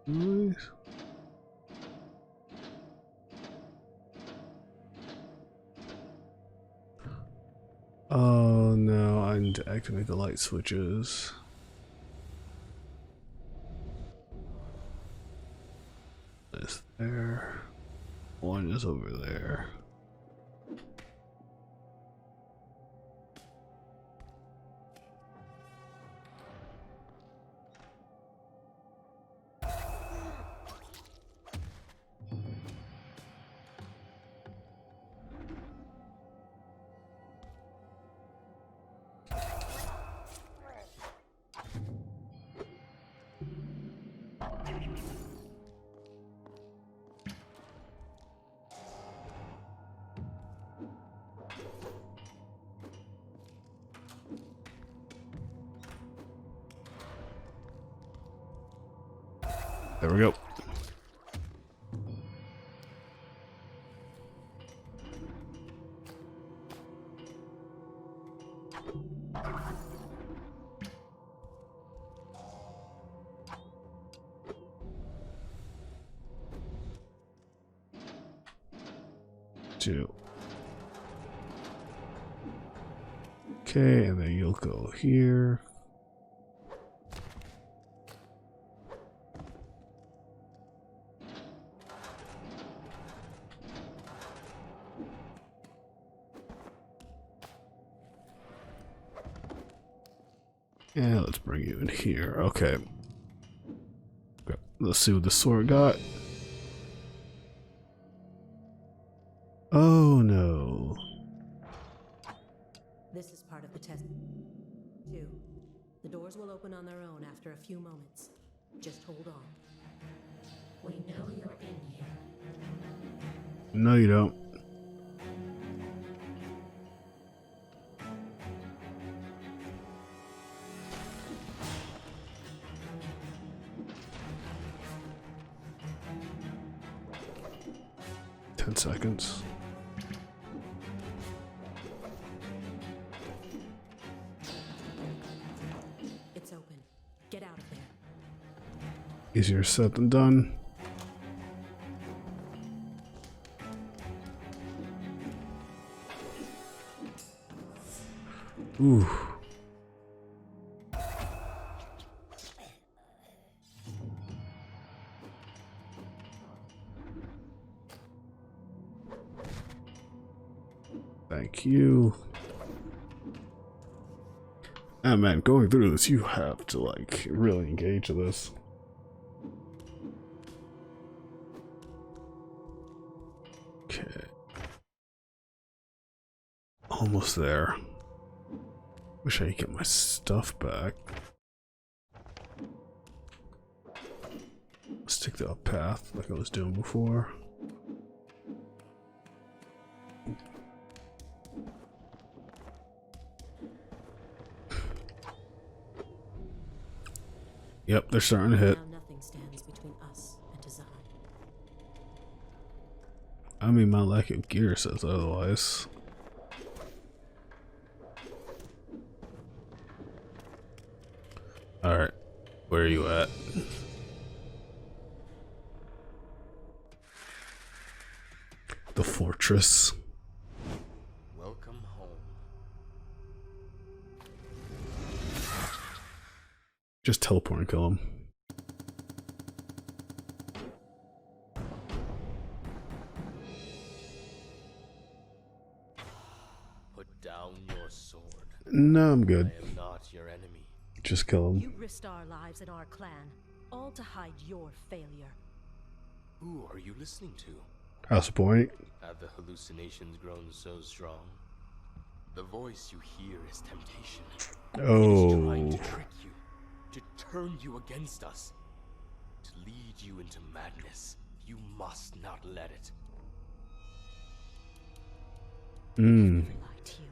Speaker 1: Nice. Oh no, I need to activate the light switches. This there. One is over there. There we go. Two. Okay, and then you'll go here. Yeah, let's bring you in here. Okay. Let's see what the sword got. Oh no.
Speaker 2: This is part of the test. 2. The doors will open on their own after a few moments. Just hold on. We know you're in here.
Speaker 1: No, you don't. Seconds.
Speaker 2: It's open. Get out of there.
Speaker 1: Easier said than done. Ooh. Thank you. Ah man, going through this, you have to like really engage with this. Okay. Almost there. Wish I could get my stuff back. Let's take the up path like I was doing before. Yep, they're starting to hit.
Speaker 2: Now nothing stands between us and design.
Speaker 1: I mean, my lack of gear says otherwise. Alright, where are you at? The fortress.
Speaker 3: Welcome home.
Speaker 1: Just teleport and kill him.
Speaker 3: your sword.
Speaker 1: No, I'm good.
Speaker 3: I am not your enemy.
Speaker 1: Just kill him.
Speaker 2: You risked our lives and our clan, all to hide your failure.
Speaker 3: Who are you listening to?
Speaker 1: How's the point?
Speaker 3: Have the hallucinations grown so strong? The voice you hear is temptation. It is trying to
Speaker 1: Oh.
Speaker 3: trick you, to turn you against us, to lead you into madness. You must not let it.
Speaker 1: Hmm.
Speaker 2: Never lied to you.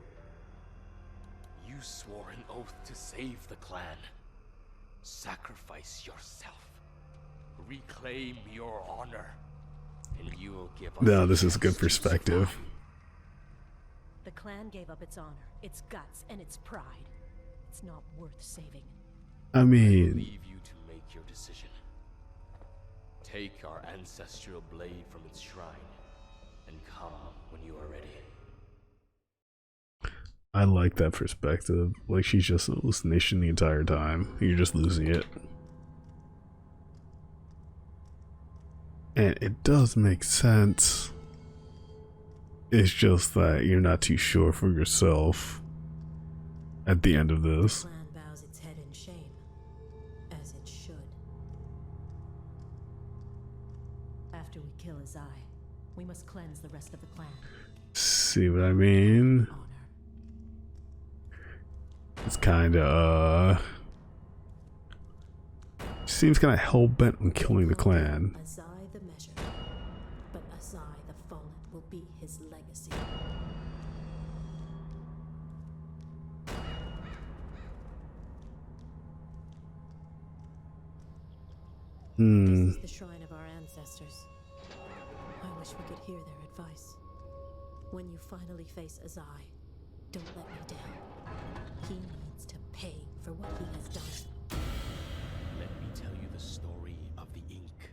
Speaker 3: You swore an oath to save the clan. Sacrifice yourself. Reclaim your honor. And you will give us
Speaker 1: No,
Speaker 3: a
Speaker 1: this is a good
Speaker 3: chance to
Speaker 1: perspective.
Speaker 3: survive.
Speaker 2: The clan gave up its honor, its guts, and its pride. It's not worth saving.
Speaker 1: I mean,
Speaker 3: Leave you to make your decision. Take our ancestral blade from its shrine and come when you are ready.
Speaker 1: I like that perspective. Like, she's just an hallucination the entire time. You're just losing it. And it does make sense. It's just that you're not too sure for yourself at the end of this.
Speaker 2: The clan bows its head in shame, as it should. After we kill Azai, we must cleanse the rest of the clan.
Speaker 1: See what I mean?
Speaker 2: Honor.
Speaker 1: It's kinda, seems kinda hell-bent on killing the clan.
Speaker 2: Azai the measured, but Azai the fallen will be his legacy. This is the shrine of our ancestors. I wish we could hear their advice. When you finally face Azai, don't let me down. He needs to pay for what he has done.
Speaker 3: Let me tell you the story of the ink.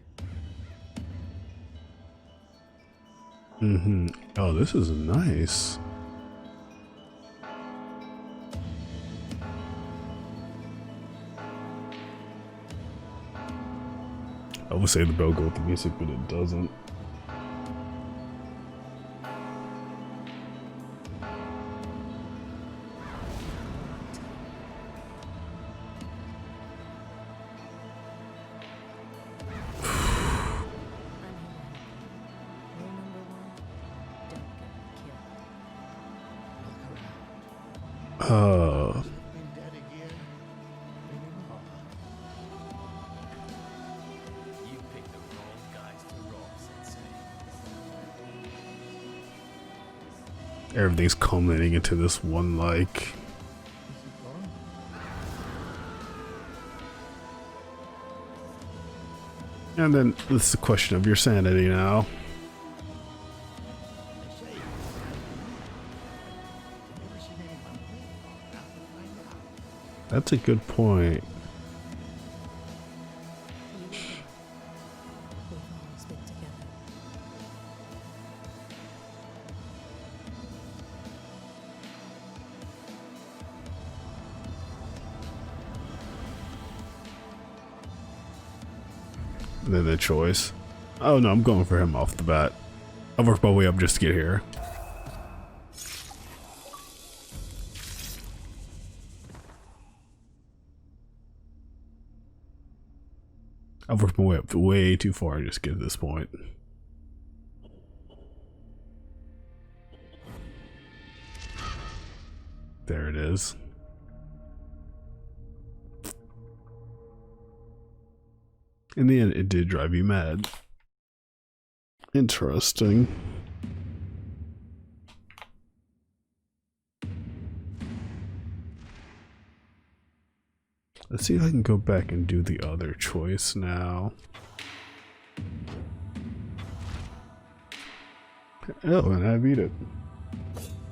Speaker 1: Mm-hmm. Oh, this is nice. I would say the bell go with the music, but it doesn't.
Speaker 2: I'm here. Rule number 1, don't get killed.
Speaker 8: Been dead a year, maybe more.
Speaker 3: You picked the wrong guys to rob, Sensei.
Speaker 1: Everything's culminating into this one, like...
Speaker 8: Is it gone?
Speaker 1: And then this is a question of your sanity now.
Speaker 8: They say I've never seen anyone live long enough to find out.
Speaker 1: That's a good point.
Speaker 2: You will be. We've always been together.
Speaker 1: And then the choice. Oh no, I'm going for him off the bat. I've worked my way up just to get here. I've worked my way up way too far to just get to this point. There it is. In the end, it did drive you mad. Interesting. Let's see if I can go back and do the other choice now. Oh, and I beat it.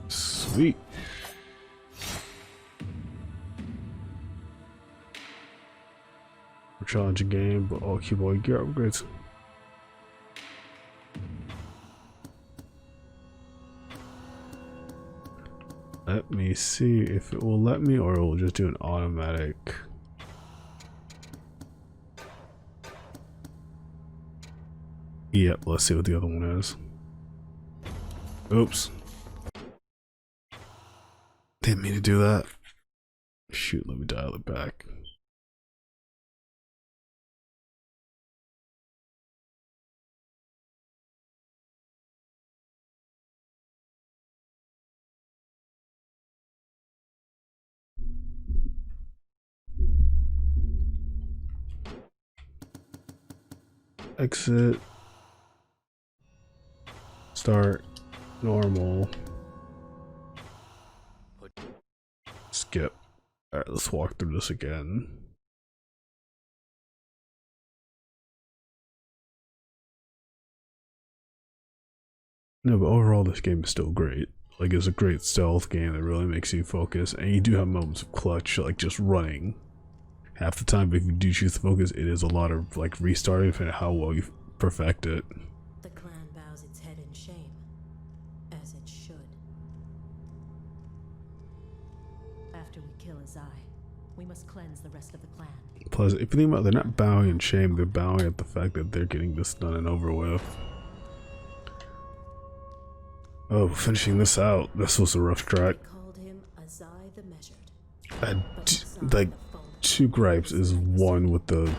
Speaker 1: Sweet. Challenging game, but I'll keep all gear upgrades. Let me see if it will let me, or it will just do an automatic. Yep, let's see what the other one is. Oops. Didn't mean to do that. Shoot, let me dial it back. Exit. Start. Normal. Skip. Alright, let's walk through this again. No, but overall this game is still great. Like, it's a great stealth game that really makes you focus, and you do have moments of clutch, like just running. Half the time, if you do choose to focus, it is a lot of like restarting depending on how well you perfect it.
Speaker 2: The clan bows its head in shame, as it should. After we kill Azai, we must cleanse the rest of the clan.
Speaker 1: Plus, if you think about it, they're not bowing in shame, they're bowing at the fact that they're getting this done and over with. Oh, finishing this out. This was a rough track.
Speaker 2: Called him Azai the Measured.
Speaker 1: I had like 2 gripes. Is one with the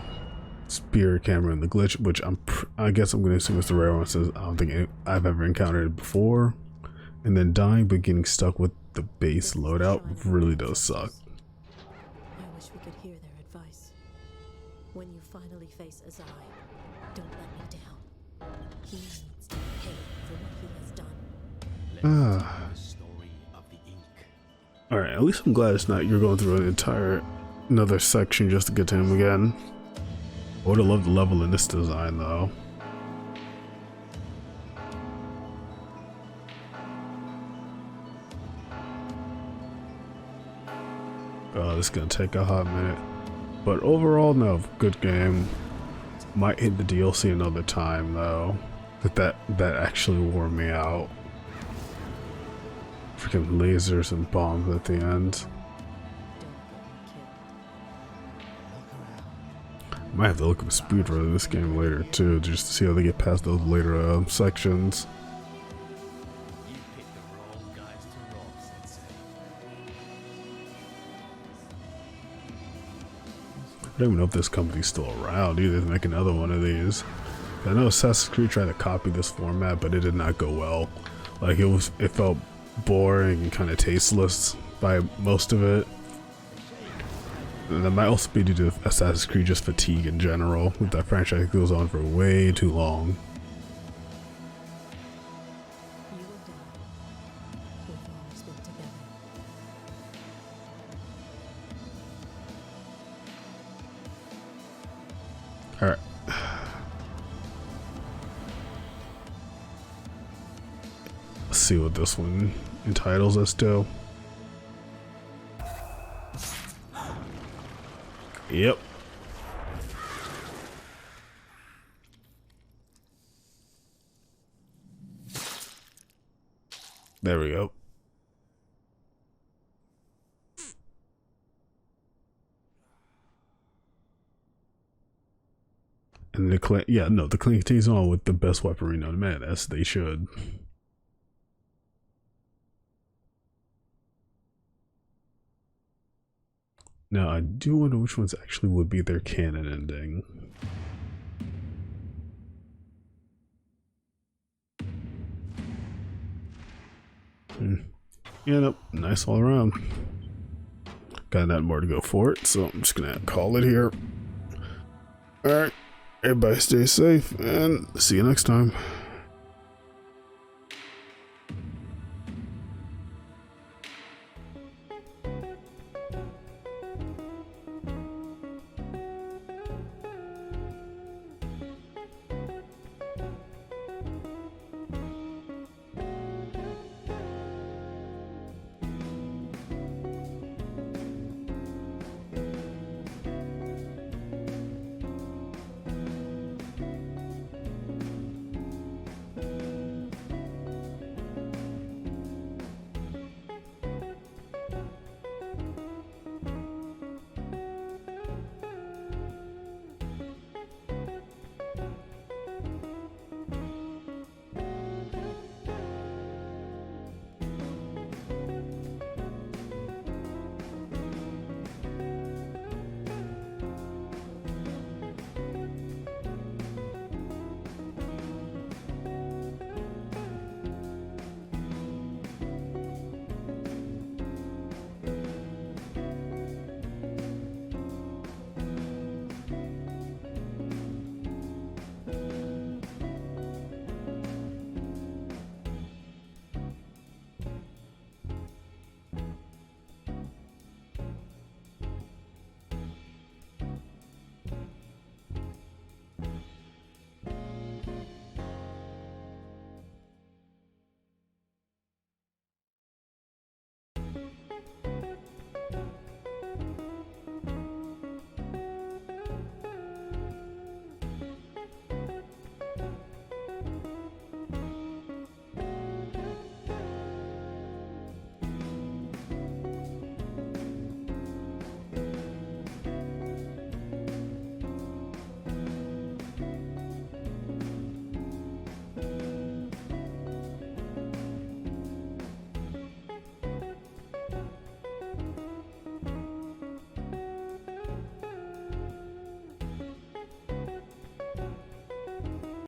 Speaker 1: spear camera and the glitch, which I guess I'm going to assume it's the rare one. Says I don't think I've ever encountered it before. And then dying but getting stuck with the base loadout really does suck.
Speaker 2: I wish we could hear their advice. When you finally face Azai, don't let me down. He needs to pay for what he has done.
Speaker 1: Alright, at least I'm glad it's not you're going through another section just to get to him again. I would have loved the level in this design though. Oh, this is gonna take a hot minute. But overall, no, good game. Might hit the DLC another time though. That actually wore me out. Freaking lasers and bombs at the end. Might have to look up a speedrun of this game later too, just to see how they get past those later sections. I don't even know if this company's still around either to make another one of these. I know Assassin's Creed tried to copy this format, but it did not go well. Like it felt boring and kind of tasteless by most of it. And that might also be due to Assassin's Creed just fatigue in general, with that franchise goes on for way too long.
Speaker 2: You and I, we've always been together.
Speaker 1: Alright. Let's see what this one entitles us to. Yep. There we go. And the clan, yeah, no, the clan continues on with the best weaponry known to man, as they should. Now, I do wonder which ones actually would be their canon ending. Yeah, nope, nice all around. Got nothing more to go for it, so I'm just gonna call it here. Alright, everybody stay safe, and see you next time.